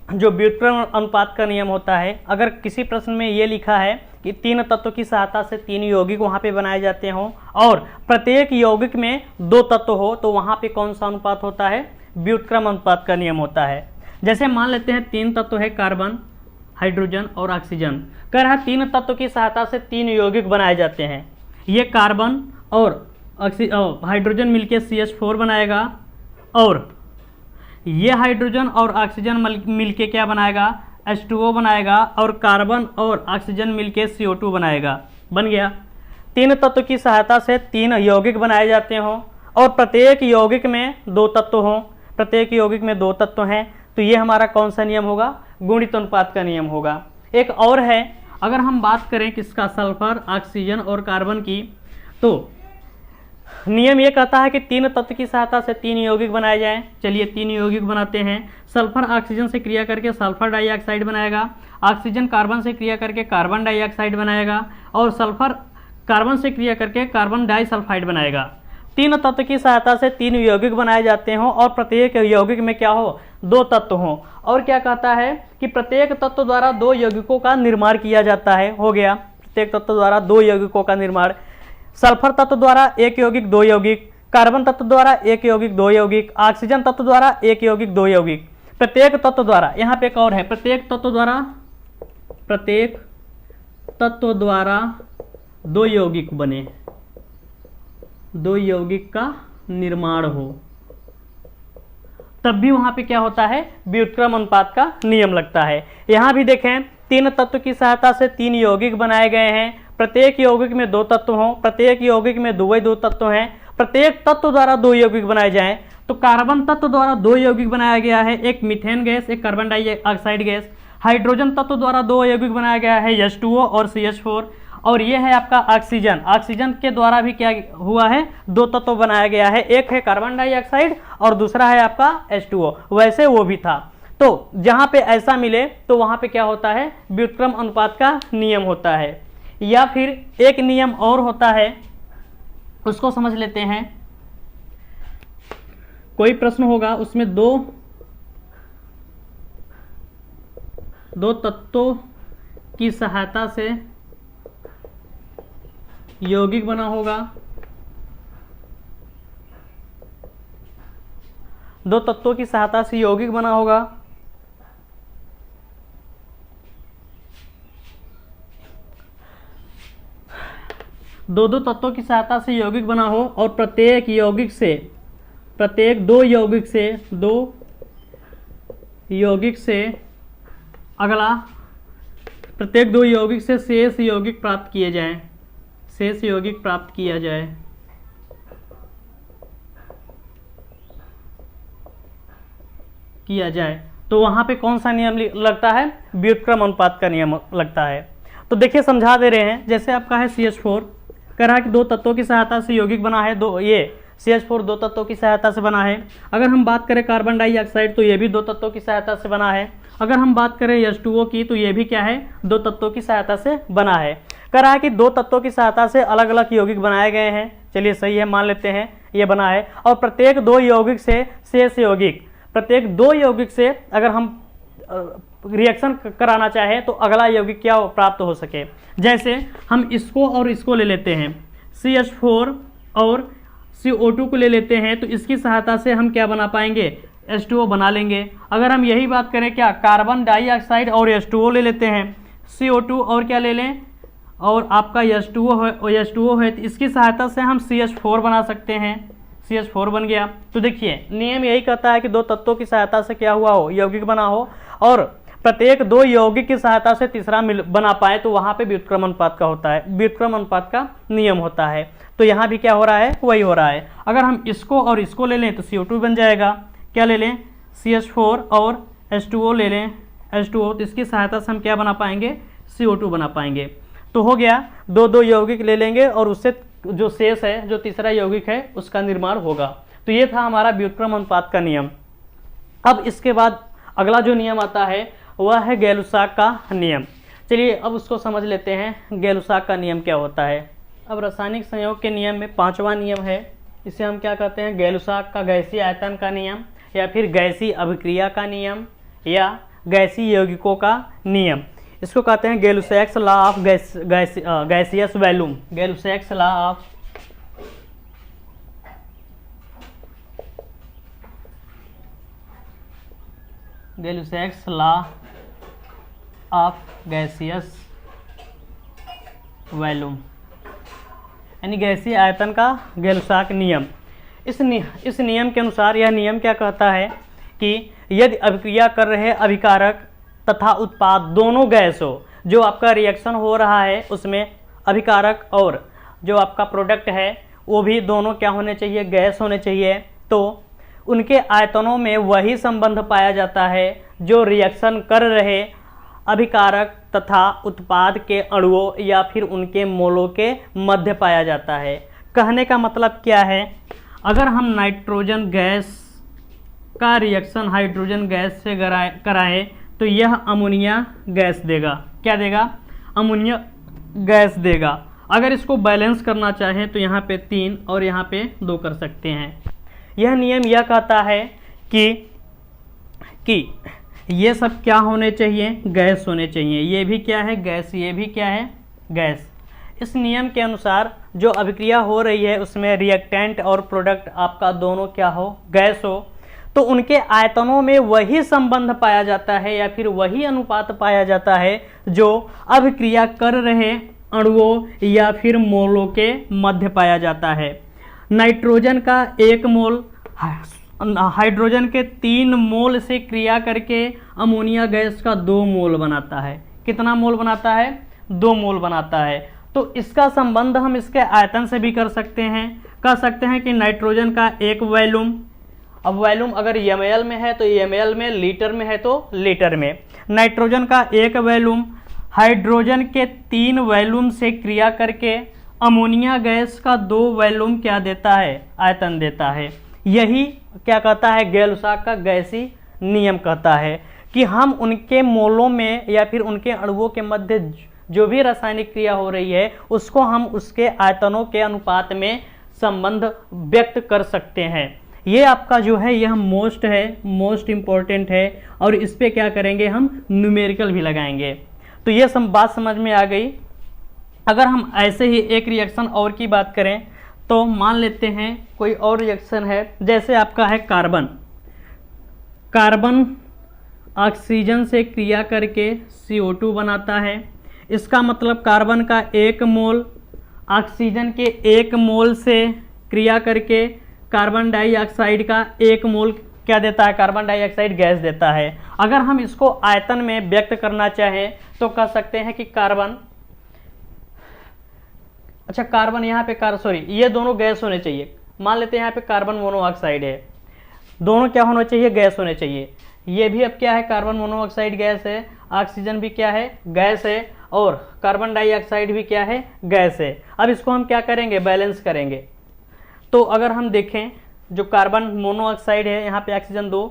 जो व्युत्क्रम अनुपात का नियम होता है। अगर किसी प्रश्न में ये लिखा है कि 3 तत्व की सहायता से 3 यौगिक वहाँ पे बनाए जाते हों और प्रत्येक यौगिक में 2 तत्व हो, तो वहाँ पे कौन सा अनुपात होता है, व्युत्क्रम अनुपात का नियम होता है। जैसे मान लेते हैं 3 तत्व है, कार्बन, हाइड्रोजन और ऑक्सीजन। कह रहा है 3 तत्व की सहायता से 3 यौगिक बनाए जाते हैं। ये कार्बन और हाइड्रोजन मिलके CH4 बनाएगा और ये हाइड्रोजन और ऑक्सीजन मिलके क्या बनाएगा, H2O बनाएगा, और कार्बन और ऑक्सीजन मिलके CO2 बनाएगा। बन गया। 3 तत्व की सहायता से 3 यौगिक बनाए जाते हों और प्रत्येक यौगिक में 2 तत्व हों, प्रत्येक यौगिक में 2 तत्व हैं, तो ये हमारा कौन सा नियम होगा, गुणित अनुपात का नियम होगा। एक और है, अगर हम बात करें किसका, सल्फर, ऑक्सीजन और कार्बन की, तो नियम ये कहता है कि 3 तत्व की सहायता से 3 यौगिक बनाए जाएं। चलिए 3 यौगिक बनाते हैं। सल्फर ऑक्सीजन से क्रिया करके सल्फर डाइऑक्साइड बनाएगा, ऑक्सीजन कार्बन से क्रिया करके कार्बन डाइऑक्साइड बनाएगा और सल्फर कार्बन से क्रिया करके कार्बन डाइसल्फाइड बनाएगा। 3 तत्व की सहायता से 3 यौगिक बनाए जाते हों और प्रत्येक यौगिक में क्या हो, 2 तत्व हों। और क्या कहता है कि प्रत्येक तत्व द्वारा 2 यौगिकों का निर्माण किया जाता है। हो गया, प्रत्येक तत्व द्वारा 2 यौगिकों का निर्माण। सल्फर तत्व द्वारा 1 यौगिक 2 यौगिक, कार्बन तत्व द्वारा 1 यौगिक 2 यौगिक, ऑक्सीजन तत्व द्वारा 1 यौगिक 2 यौगिक। प्रत्येक तत्व द्वारा, यहाँ पे एक और है, प्रत्येक तत्व द्वारा 2 यौगिक बने, 2 यौगिक का निर्माण हो, तब भी वहां पे क्या होता है, व्युत्क्रम अनुपात का नियम लगता है। यहाँ भी देखें तीन तत्व की सहायता से तीन यौगिक बनाए गए हैं। प्रत्येक यौगिक में दो तत्व हों, प्रत्येक यौगिक में दो तत्व हैं, प्रत्येक तत्व द्वारा दो यौगिक बनाए जाएं। तो कार्बन तत्व द्वारा दो यौगिक बनाया गया है, एक मीथेन गैस, एक कार्बन डाइऑक्साइड गैस। हाइड्रोजन तत्व द्वारा दो यौगिक बनाया गया है, H2O और CH4। और ये है आपका ऑक्सीजन। ऑक्सीजन के द्वारा भी क्या हुआ है, दो तत्व बनाया गया है, एक है कार्बन डाइऑक्साइड और दूसरा है आपका H2O। वैसे वो भी था। तो जहां पे ऐसा मिले तो वहां पे क्या होता है, व्युत्क्रम अनुपात का नियम होता है। या फिर एक नियम और होता है, उसको समझ लेते हैं। कोई प्रश्न होगा उसमें दो तत्वों की सहायता से यौगिक बना होगा, दो तत्वों की सहायता से यौगिक बना होगा। दो तत्वों की सहायता से यौगिक बना हो और प्रत्येक दो यौगिक से अगला प्रत्येक दो यौगिक से शेष यौगिक प्राप्त किया जाए तो वहां पे कौन सा नियम लगता है, व्युत्क्रम अनुपात का नियम लगता है। तो देखिए समझा दे रहे हैं। जैसे आपका है CH4, कह रहा है कि दो तत्वों की सहायता से यौगिक बना है, CH4 दो तत्वों की सहायता से बना है। अगर हम बात करें कार्बन डाइऑक्साइड तो ये भी दो तत्वों की सहायता से बना है। अगर हम बात करें H2O की तो ये भी क्या है, दो तत्वों की सहायता से बना है। कह रहा है कि दो तत्वों की सहायता से अलग अलग यौगिक बनाए गए हैं। चलिए सही है, मान लेते हैं ये बना है। और प्रत्येक दो यौगिक से शेष यौगिक, प्रत्येक दो यौगिक से अगर हम रिएक्शन कराना चाहे तो अगला यौगिक क्या प्राप्त हो सके। जैसे हम इसको और इसको ले लेते हैं, CH4 और CO2 को ले लेते हैं, तो इसकी सहायता से हम क्या बना पाएंगे, H2O बना लेंगे। अगर हम यही बात करें क्या, कार्बन डाइऑक्साइड और H2O ले लेते हैं, CO2 और क्या ले लें, और आपका H2O है, तो इसकी सहायता से हम CH4 बना सकते हैं। CH4 बन गया। तो देखिए नियम यही कहता है कि दो तत्वों की सहायता से क्या हुआ हो, यौगिक बना हो, और प्रत्येक दो यौगिक की सहायता से तीसरा बना पाए तो वहां पे व्युत्क्रम अनुपात का होता है, व्युत्क्रम अनुपात का नियम होता है। तो यहाँ भी क्या हो रहा है, वही हो रहा है। अगर हम इसको और इसको ले लें तो CO2 बन जाएगा। क्या ले लें, CH4 और H2O ले लें, H2O, तो इसकी सहायता से हम क्या बना पाएंगे, CO2 बना पाएंगे। तो हो गया, दो यौगिक ले लेंगे और उससे जो शेष है, जो तीसरा यौगिक है, उसका निर्माण होगा। तो ये था हमारा व्युत्क्रम अनुपात का नियम। अब इसके बाद अगला जो नियम आता है वह है गैलुसाक का नियम। चलिए अब उसको समझ लेते हैं, गैलुसाक का नियम क्या होता है। अब रासायनिक संयोग के नियम में पांचवा नियम है, इसे हम क्या कहते हैं, गैलुसाक का गैसीय आयतन का नियम, या फिर गैसीय अभिक्रिया का नियम, या गैसीय यौगिकों का नियम। इसको कहते हैं Gay Lussac's law of gaseous volume, Gay Lussac's law of Gay Lussac's law of gaseous volume, यानी गैसीय आयतन का गैलुसाक नियम। इस नियम के अनुसार यह नियम क्या कहता है कि यदि अभिक्रिया कर रहे अभिकारक तथा उत्पाद दोनों गैस हो, जो आपका रिएक्शन हो रहा है उसमें अभिकारक और जो आपका प्रोडक्ट है वो भी दोनों क्या होने चाहिए, गैस होने चाहिए, तो उनके आयतनों में वही संबंध पाया जाता है जो रिएक्शन कर रहे अभिकारक तथा उत्पाद के अणुओं या फिर उनके मोलों के मध्य पाया जाता है। कहने का मतलब क्या है, अगर हम नाइट्रोजन गैस का रिएक्शन हाइड्रोजन गैस से कराएं तो यह अमोनिया गैस देगा। क्या देगा, अमोनिया गैस देगा। अगर इसको बैलेंस करना चाहें तो यहाँ पे 3 और यहाँ पे 2 कर सकते हैं। यह नियम यह कहता है कि ये सब क्या होने चाहिए, गैस होने चाहिए। ये भी क्या है, गैस, ये भी क्या है, गैस। इस नियम के अनुसार जो अभिक्रिया हो रही है उसमें रिएक्टेंट और प्रोडक्ट आपका दोनों क्या हो, गैस हो, तो उनके आयतनों में वही संबंध पाया जाता है या फिर वही अनुपात पाया जाता है जो अभिक्रिया कर रहे अणुओं या फिर मोलों के मध्य पाया जाता है। नाइट्रोजन का 1 मोल हाइड्रोजन के 3 मोल से क्रिया करके अमोनिया गैस का 2 मोल बनाता है। कितना मोल बनाता है, 2 मोल बनाता है। तो इसका संबंध हम इसके आयतन से भी कर सकते हैं। कह सकते हैं कि नाइट्रोजन का एक वॉल्यूम, अब वॉल्यूम अगर ml में है तो ml में, लीटर में है तो लीटर में। नाइट्रोजन का एक वॉल्यूम हाइड्रोजन के 3 वॉल्यूम से क्रिया करके अमोनिया गैस का 2 वॉल्यूम क्या देता है, आयतन देता है। यही क्या कहता है, गैलुसाक का गैसी नियम कहता है कि हम उनके मोलों में या फिर उनके अणुओं के मध्य जो भी रासायनिक क्रिया हो रही है उसको हम उसके आयतनों के अनुपात में संबंध व्यक्त कर सकते हैं। ये आपका जो है यह मोस्ट इम्पोर्टेंट है और इस पे क्या करेंगे, हम न्यूमेरिकल भी लगाएंगे। तो ये सब बात समझ में आ गई। अगर हम ऐसे ही एक रिएक्शन और की बात करें तो मान लेते हैं कोई और रिएक्शन है, जैसे आपका है कार्बन ऑक्सीजन से क्रिया करके CO2 बनाता है। इसका मतलब कार्बन का 1 मोल ऑक्सीजन के 1 मोल से क्रिया करके कार्बन डाइऑक्साइड का 1 मोल क्या देता है, कार्बन डाइऑक्साइड गैस देता है। अगर हम इसको आयतन में व्यक्त करना चाहें तो कह सकते हैं कि कार्बन यहाँ पे ये दोनों गैस होने चाहिए। मान लेते हैं यहाँ पे कार्बन मोनोऑक्साइड है, दोनों क्या होना चाहिए, गैस होने चाहिए। ये भी अब क्या है, कार्बन मोनोऑक्साइड गैस है, ऑक्सीजन भी क्या है, गैस है, और कार्बन डाइऑक्साइड भी क्या है, गैस है। अब इसको हम क्या करेंगे, बैलेंस करेंगे। तो अगर हम देखें जो कार्बन मोनोऑक्साइड है, यहाँ पे ऑक्सीजन 2,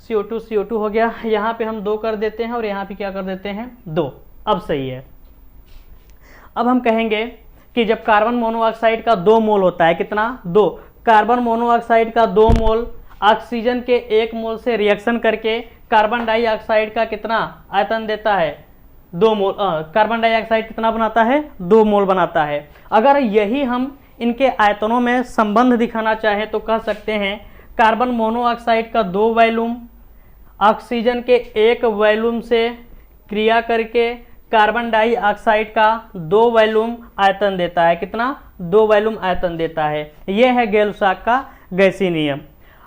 CO2 हो गया, यहाँ पे हम 2 कर देते हैं और यहाँ पे क्या कर देते हैं, 2। अब सही है। अब हम कहेंगे कि जब कार्बन मोनोऑक्साइड का 2 मोल होता है, कितना, 2, कार्बन मोनोऑक्साइड का 2 मोल ऑक्सीजन के 1 मोल से रिएक्शन करके कार्बन डाइऑक्साइड का कितना आयतन देता है, 2 मोल। कार्बन डाइऑक्साइड कितना बनाता है, 2 मोल बनाता है। अगर यही हम इनके आयतनों में संबंध दिखाना चाहें तो कह सकते हैं कार्बन मोनोऑक्साइड का 2 वॉल्यूम ऑक्सीजन के 1 वॉल्यूम से क्रिया करके कार्बन डाइऑक्साइड का 2 वॉल्यूम आयतन देता है। कितना, 2 वॉल्यूम आयतन देता है। यह है गैलुसाक का गैसीय नियम।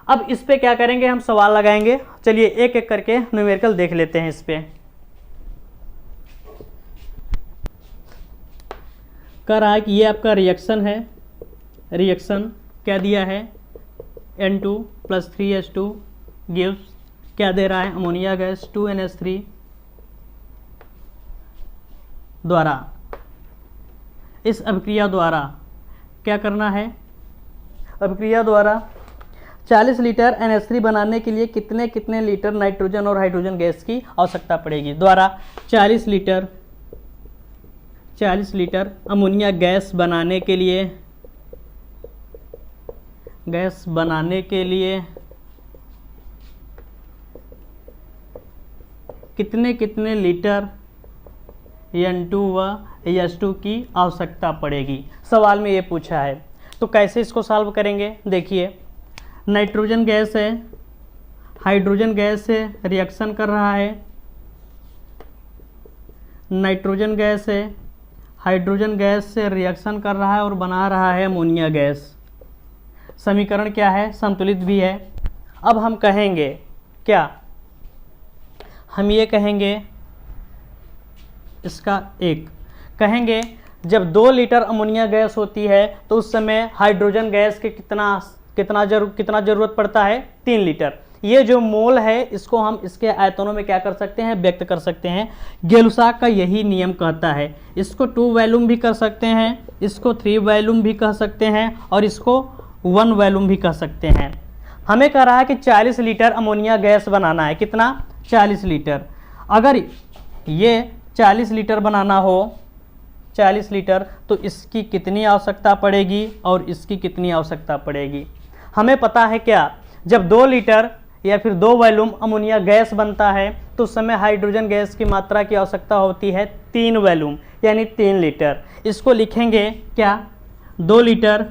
अब इस पे क्या करेंगे, हम सवाल लगाएंगे। चलिए एक एक करके न्यूमेरिकल देख लेते हैं। इस पे कह रहा है कि ये आपका रिएक्शन है, रिएक्शन क्या दिया है, N2 + 3H2 गिव्स क्या दे रहा है, अमोनिया गैस 2NH3 द्वारा। इस अभिक्रिया द्वारा क्या करना है, अभिक्रिया द्वारा 40 लीटर NH3 बनाने के लिए कितने कितने लीटर नाइट्रोजन और हाइड्रोजन गैस की आवश्यकता पड़ेगी। द्वारा 40 लीटर अमोनिया गैस बनाने के लिए कितने कितने लीटर N2 व H2 की आवश्यकता पड़ेगी, सवाल में ये पूछा है। तो कैसे इसको सॉल्व करेंगे, देखिए नाइट्रोजन गैस है, हाइड्रोजन गैस से रिएक्शन कर रहा है, नाइट्रोजन गैस है, हाइड्रोजन गैस से रिएक्शन कर रहा है और बना रहा है अमोनिया गैस। समीकरण क्या है, संतुलित भी है। अब हम कहेंगे क्या, हम ये कहेंगे इसका एक कहेंगे जब 2 लीटर अमोनिया गैस होती है तो उस समय हाइड्रोजन गैस के कितना जरूरत पड़ता है, 3 लीटर। ये जो मोल है इसको हम इसके आयतनों में क्या कर सकते हैं, व्यक्त कर सकते हैं। गैलुसाक का यही नियम कहता है। इसको 2 वॉल्यूम भी कर सकते हैं, इसको 3 वॉल्यूम भी कह सकते हैं और इसको 1 वॉल्यूम भी कह सकते हैं। हमें कह रहा है कि 40 लीटर अमोनिया गैस बनाना है, कितना, 40 लीटर। अगर ये 40 लीटर बनाना हो, 40 लीटर, तो इसकी कितनी आवश्यकता पड़ेगी और इसकी कितनी आवश्यकता पड़ेगी। हमें पता है क्या, जब 2 लीटर या फिर 2 वॉल्यूम अमोनिया गैस बनता है तो उस समय हाइड्रोजन गैस की मात्रा की आवश्यकता होती है 3 वॉल्यूम यानी 3 लीटर। इसको लिखेंगे क्या, 2 लीटर,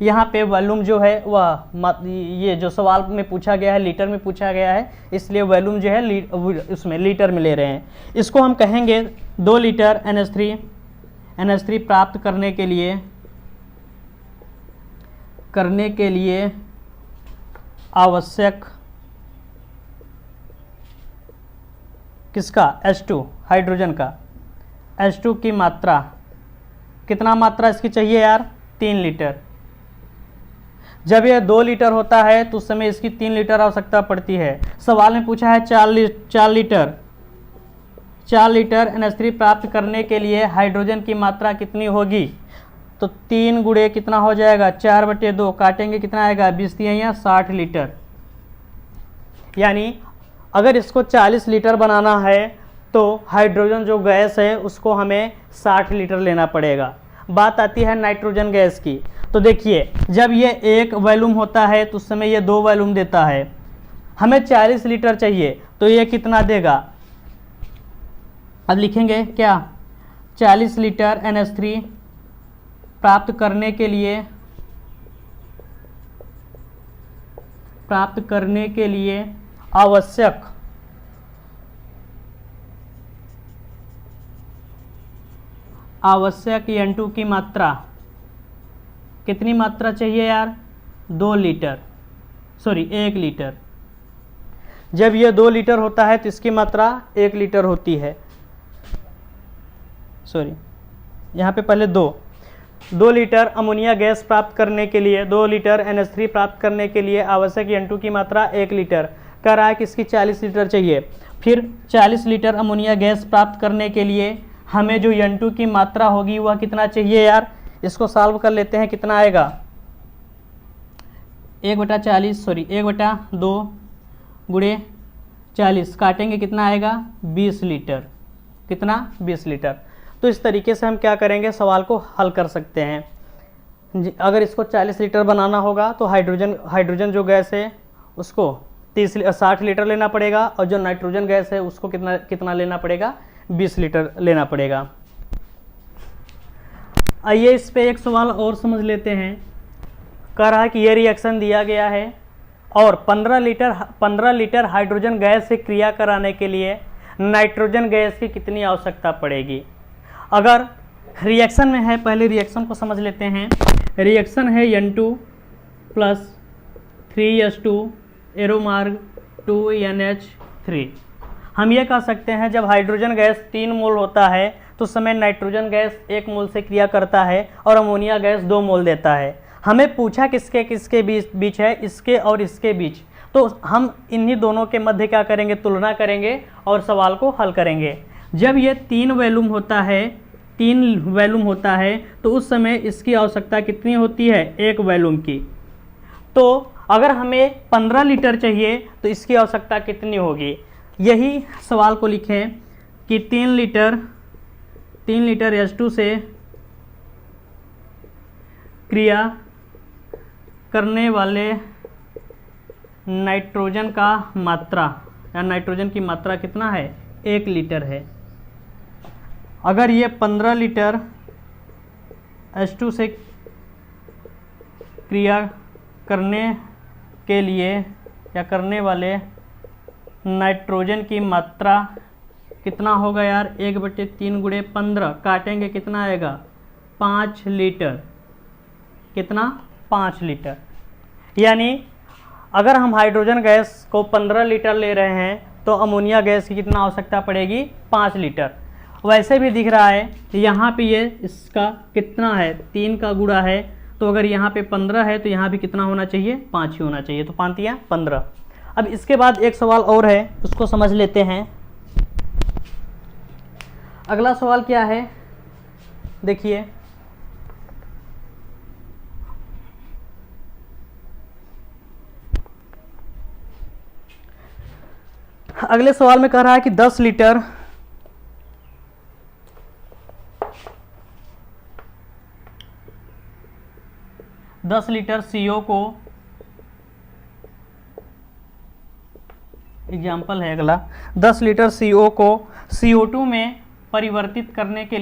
यहाँ पे वॉल्यूम जो है वह ये जो सवाल में पूछा गया है लीटर में पूछा गया है, इसलिए वॉल्यूम जो है उसमें लीटर में ले रहे हैं। इसको हम कहेंगे 2 लीटर NH3 प्राप्त करने के लिए किसका, H2 हाइड्रोजन का, H2 की मात्रा, कितना मात्रा इसकी चाहिए यार, 3 लीटर। जब यह 2 लीटर होता है तो उस समय इसकी 3 लीटर आवश्यकता पड़ती है। सवाल में पूछा है 4 लीटर NH3 प्राप्त करने के लिए हाइड्रोजन की मात्रा कितनी होगी, तो 3 गुणे कितना हो जाएगा, 4/2, काटेंगे कितना आएगा, 20 या 60 लीटर। यानी अगर इसको 40 लीटर बनाना है तो हाइड्रोजन जो गैस है उसको हमें 60 लीटर लेना पड़ेगा। बात आती है नाइट्रोजन गैस की, तो देखिए जब ये 1 वॉल्यूम होता है तो उस समय ये 2 वॉल्यूम देता है, हमें 40 लीटर चाहिए तो ये कितना देगा, अब लिखेंगे क्या, 40 लीटर NH3 प्राप्त करने के लिए आवश्यक N2 की मात्रा, कितनी मात्रा चाहिए यार, 1 लीटर। जब ये 2 लीटर होता है तो इसकी मात्रा 1 लीटर होती है, यहाँ पे पहले 2 लीटर अमोनिया गैस प्राप्त करने के लिए, 2 लीटर NH3 प्राप्त करने के लिए आवश्यक N2 की मात्रा 1 लीटर। कह रहा है कि इसकी 40 लीटर चाहिए। फिर 40 लीटर अमोनिया गैस प्राप्त करने के लिए हमें जो N2 की मात्रा होगी वह कितना चाहिए यार, इसको सॉल्व कर लेते हैं, कितना आएगा, 1/2 गुणे 40, काटेंगे कितना आएगा, 20 लीटर। कितना, 20 लीटर। तो इस तरीके से हम क्या करेंगे, सवाल को हल कर सकते हैं। अगर इसको 40 लीटर बनाना होगा तो हाइड्रोजन जो गैस है उसको 60 लीटर लेना पड़ेगा, और जो नाइट्रोजन गैस है उसको कितना लेना पड़ेगा, 20 लीटर लेना पड़ेगा। आइए इस पे एक सवाल और समझ लेते हैं। कह रहा है कि यह रिएक्शन दिया गया है और 15 लीटर हाइड्रोजन गैस से क्रिया कराने के लिए नाइट्रोजन गैस की कितनी आवश्यकता पड़ेगी। अगर रिएक्शन में है, पहले रिएक्शन को समझ लेते हैं। रिएक्शन है N2 + 3H2 एरो मार्ग 2NH3। हम ये कह सकते हैं जब हाइड्रोजन गैस 3 मोल होता है तो उस समय नाइट्रोजन गैस 1 मोल से क्रिया करता है और अमोनिया गैस 2 मोल देता है। हमें पूछा किसके बीच है, इसके और इसके बीच, तो हम इन्हीं दोनों के मध्य क्या करेंगे, तुलना करेंगे और सवाल को हल करेंगे। जब ये 3 वॉल्यूम होता है तो उस समय इसकी आवश्यकता कितनी होती है, 1 वॉल्यूम की। तो अगर हमें 15 लीटर चाहिए तो इसकी आवश्यकता कितनी होगी, यही सवाल को लिखें कि 3 लीटर H2 से क्रिया करने वाले नाइट्रोजन का मात्रा या नाइट्रोजन की मात्रा कितना है, 1 लीटर है। अगर ये 15 लीटर H2 से क्रिया करने के लिए या करने वाले नाइट्रोजन की मात्रा कितना होगा यार, 1/3 गुणे 15, काटेंगे कितना आएगा, 5 लीटर। कितना, 5 लीटर। यानी अगर हम हाइड्रोजन गैस को 15 लीटर ले रहे हैं तो अमोनिया गैस की कितना आवश्यकता पड़ेगी, 5 लीटर। वैसे भी दिख रहा है यहाँ पे ये इसका कितना है, 3 का गुणा है, तो अगर यहाँ पे 15 है तो यहाँ भी कितना होना चाहिए, 5 ही होना चाहिए। तो 5 या 15। अब इसके बाद एक सवाल और है, उसको समझ लेते हैं। अगला सवाल क्या है, देखिए अगले सवाल में कह रहा है कि 10 लीटर CO को, एग्जाम्पल है अगला, 10 लीटर CO को CO2 में परिवर्तित करने के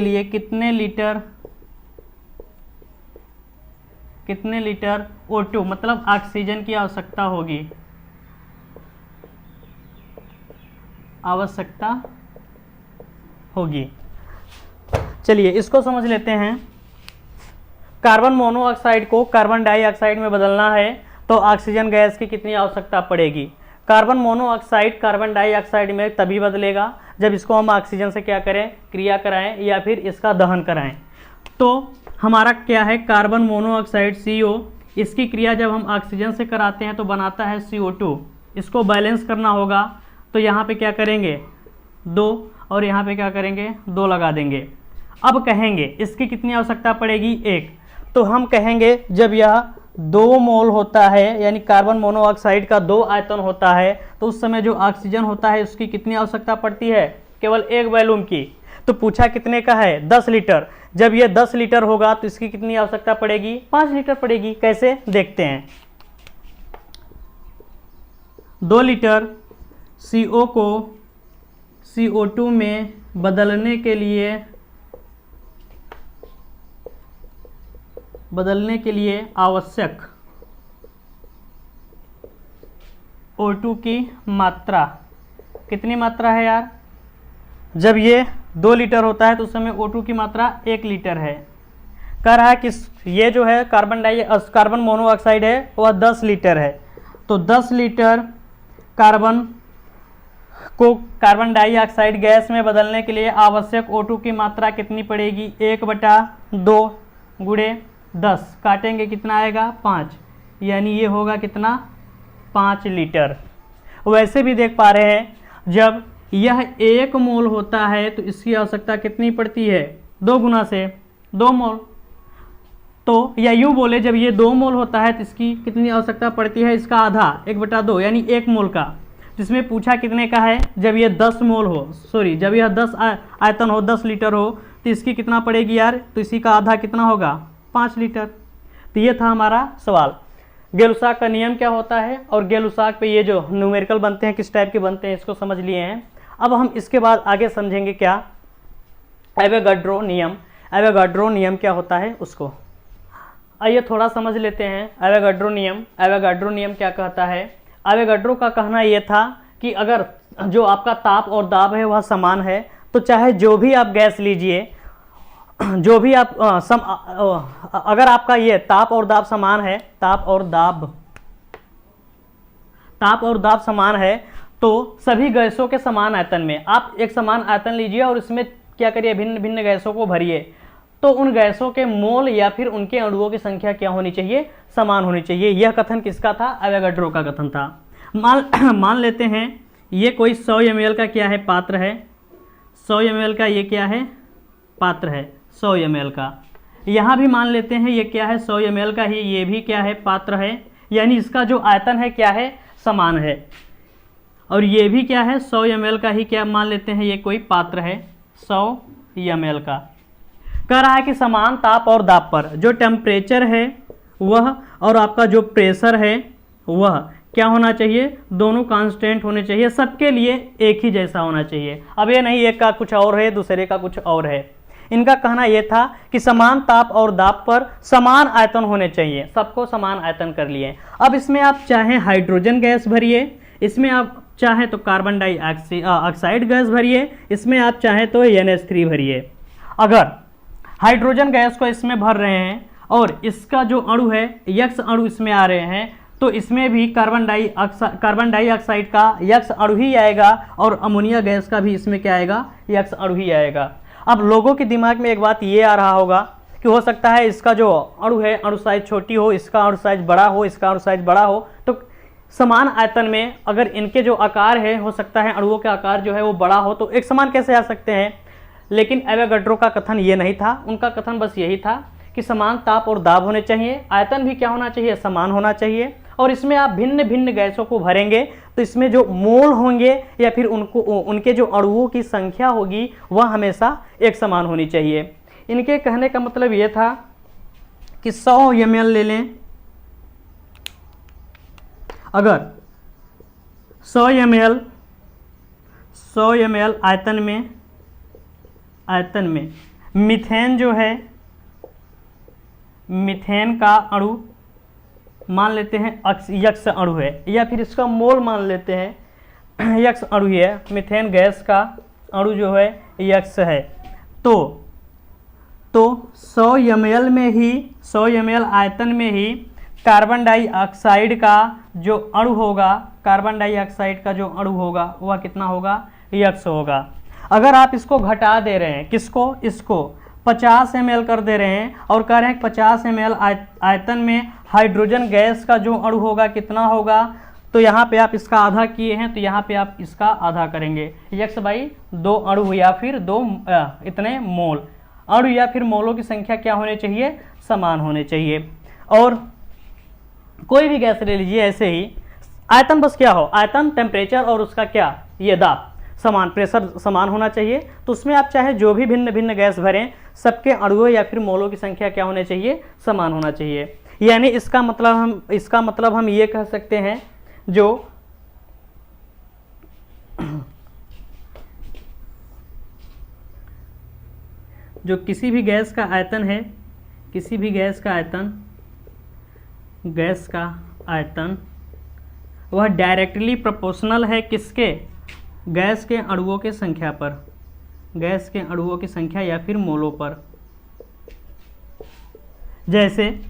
लिए कितने लीटर O2 मतलब ऑक्सीजन की आवश्यकता होगी। चलिए इसको समझ लेते हैं। कार्बन मोनोऑक्साइड को कार्बन डाइऑक्साइड में बदलना है तो ऑक्सीजन गैस की कितनी आवश्यकता पड़ेगी। कार्बन मोनोऑक्साइड कार्बन डाइऑक्साइड में तभी बदलेगा जब इसको हम ऑक्सीजन से क्या करें, क्रिया कराएं या फिर इसका दहन कराएं। तो हमारा क्या है, कार्बन मोनोऑक्साइड CO, इसकी क्रिया जब हम ऑक्सीजन से कराते हैं तो बनाता है CO2। इसको बैलेंस करना होगा तो यहाँ पे क्या करेंगे 2 और यहाँ पे क्या करेंगे 2 लगा देंगे। अब कहेंगे इसकी कितनी आवश्यकता पड़ेगी 1, तो हम कहेंगे जब यह 2 मोल होता है यानी कार्बन मोनोऑक्साइड का 2 आयतन होता है तो उस समय जो ऑक्सीजन होता है उसकी कितनी आवश्यकता पड़ती है, केवल 1 वॉल्यूम की। तो पूछा कितने का है 10 लीटर। जब ये 10 लीटर होगा तो इसकी कितनी आवश्यकता पड़ेगी 5 लीटर पड़ेगी। कैसे देखते हैं, 2 लीटर CO को CO2 में बदलने के लिए आवश्यक O2 की मात्रा कितनी मात्रा है यार, जब ये 2 लीटर होता है तो उस समय O2 की मात्रा 1 लीटर है। कह रहा है कि ये जो है कार्बन मोनोऑक्साइड है वह 10 लीटर है, तो 10 लीटर कार्बन को कार्बन डाइऑक्साइड गैस में बदलने के लिए आवश्यक O2 की मात्रा कितनी पड़ेगी, 1/2 गुणे 10, काटेंगे कितना आएगा 5, यानी ये होगा कितना 5 लीटर। वैसे भी देख पा रहे हैं जब यह 1 मोल होता है तो इसकी आवश्यकता कितनी पड़ती है, 2 गुना से 2 मोल। तो या यूँ बोले जब ये 2 मोल होता है तो इसकी कितनी आवश्यकता पड़ती है, इसका आधा 1/2 यानी 1 मोल का। जिसमें पूछा कितने का है, जब ये 10 मोल हो, सॉरी जब यह 10 आयतन हो 10 लीटर हो तो इसकी कितना पड़ेगी यार, तो इसी का आधा कितना होगा 5 लीटर। तो ये था हमारा सवाल। गेलुसाक का नियम क्या होता है और गेलुसाक पे ये जो न्यूमेरिकल बनते हैं किस टाइप के बनते हैं इसको समझ लिए हैं। अब हम इसके बाद आगे समझेंगे क्या, एवोगाड्रो नियम। एवोगाड्रो नियम क्या होता है उसको आइए थोड़ा समझ लेते हैं। एवोगाड्रो नियम क्या कहता है। एवोगाड्रो का कहना यह था कि अगर जो आपका ताप और दाब है वह समान है तो चाहे जो भी आप गैस लीजिए, जो भी आप अगर आपका ये ताप और दाब समान है, ताप और दाब समान है तो सभी गैसों के समान आयतन में आप एक समान आयतन लीजिए और इसमें क्या करिए भिन्न भिन्न गैसों को भरिए, तो उन गैसों के मोल या फिर उनके अणुओं की संख्या क्या होनी चाहिए, समान होनी चाहिए। यह कथन किसका था, एवोगाड्रो का कथन था। मान लेते हैं ये कोई 100 ml का क्या है पात्र है, 100 ml का ये क्या है पात्र है 100 ml का। यहाँ भी मान लेते हैं ये क्या है 100 ml का ही, ये भी क्या है पात्र है, यानी इसका जो आयतन है क्या है समान है। और ये भी क्या है 100 ml का ही क्या मान लेते हैं ये कोई पात्र है 100 ml का। कह रहा है कि समान ताप और दाब पर जो टेम्परेचर है वह और आपका जो प्रेशर है वह क्या होना चाहिए, दोनों कांस्टेंट होने चाहिए, सबके लिए एक ही जैसा होना चाहिए। अब ये नहीं एक का कुछ और है दूसरे का कुछ और है। इनका कहना यह था कि समान ताप और दाब पर समान आयतन होने चाहिए, सबको समान आयतन कर लिए। अब इसमें आप चाहें हाइड्रोजन गैस भरिए, इसमें आप चाहें तो कार्बन डाइऑक्साइड गैस भरिए, इसमें आप चाहें तो NH3 भरिए। अगर हाइड्रोजन गैस को इसमें भर रहे हैं और इसका जो अणु है यक्स अणु इसमें आ रहे हैं तो इसमें भी कार्बन डाइऑक्साइड का यक्स अणु ही आएगा और अमोनिया गैस का भी इसमें क्या आएगा, यक्स अणु ही आएगा। अब लोगों के दिमाग में एक बात ये आ रहा होगा कि हो सकता है इसका जो अणु है अणु साइज छोटी हो, इसका अणु साइज बड़ा हो, इसका अणु साइज बड़ा हो, तो समान आयतन में अगर इनके जो आकार है हो सकता है अणुओं के आकार जो है वो बड़ा हो तो एक समान कैसे आ सकते हैं। लेकिन एवोगाड्रो का कथन ये नहीं था, उनका कथन बस यही था कि समान ताप और दाब होने चाहिए, आयतन भी क्या होना चाहिए, समान होना चाहिए। और इसमें आप भिन्न भिन्न गैसों को भरेंगे तो इसमें जो मोल होंगे या फिर उनके जो अणुओं की संख्या होगी वह हमेशा एक समान होनी चाहिए। इनके कहने का मतलब ये था कि 100 ml ले लें, अगर 100 ml आयतन में मीथेन जो है, मीथेन का अणु मान लेते हैं यक्स अणु है या फिर इसका मोल मान लेते हैं यक्स अणु ही है, मीथेन गैस का अणु जो है यक्स है, तो तो 100 ml में ही 100 ml आयतन में ही कार्बन डाइऑक्साइड का जो अणु होगा, कार्बन डाइऑक्साइड का जो अणु होगा वह कितना होगा, X होगा। अगर आप इसको घटा दे रहे हैं, किसको, इसको 50 ml कर दे रहे हैं और कह रहे हैं 50 ml आयतन में हाइड्रोजन गैस का जो अणु होगा कितना होगा, तो यहाँ पे आप इसका आधा किए हैं तो यहाँ पे आप इसका आधा करेंगे, X/2 अणु या फिर 2 इतने मोल। अणु या फिर मोलों की संख्या क्या होनी चाहिए, समान होने चाहिए। और कोई भी गैस ले लीजिए ऐसे ही, आयतन बस क्या हो, आयतन, टेम्परेचर और उसका क्या, ये दाब समान, प्रेशर समान होना चाहिए। तो उसमें आप चाहे जो भी भिन्न भिन्न गैस भरें, सबके अणुओं या फिर मोलों की संख्या क्या होनी चाहिए, समान होना चाहिए। यानी इसका मतलब हम ये कह सकते हैं, जो किसी भी गैस का आयतन है, किसी भी गैस का आयतन वह डायरेक्टली प्रोपोर्शनल है किसके, गैस के अणुओं के संख्या पर, गैस के अणुओं की संख्या या फिर मोलों पर। जैसे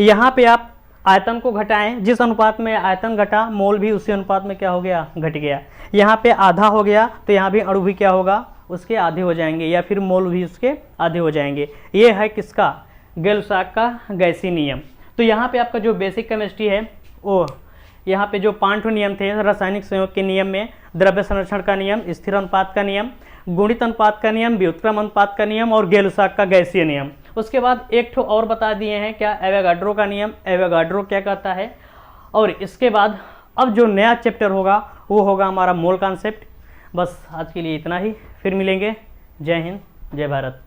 यहाँ पे आप आयतन को घटाएं, जिस अनुपात में आयतन घटा मोल भी उसी अनुपात में क्या हो गया, घट गया। यहाँ पे आधा हो गया तो यहाँ भी अणु भी क्या होगा, उसके आधे हो जाएंगे या फिर मोल भी उसके आधे हो जाएंगे। ये है किसका, गैलुसाक का गैसीय नियम। तो यहाँ पे आपका जो बेसिक केमिस्ट्री है वो, यहाँ पे जो 5 नियम थे रासायनिक संयोग के नियम में, द्रव्य संरक्षण का नियम, स्थिर अनुपात का नियम, गुणित अनुपात का नियम, व्युत्क्रम अनुपात का नियम और गैलुसाक का गैसीय नियम। उसके बाद एक ठो और बता दिए हैं क्या, एवोगाड्रो का नियम, एवोगाड्रो क्या कहता है। और इसके बाद अब जो नया चैप्टर होगा वो होगा हमारा मोल कॉन्सेप्ट। बस आज के लिए इतना ही, फिर मिलेंगे। जय हिंद, जय भारत।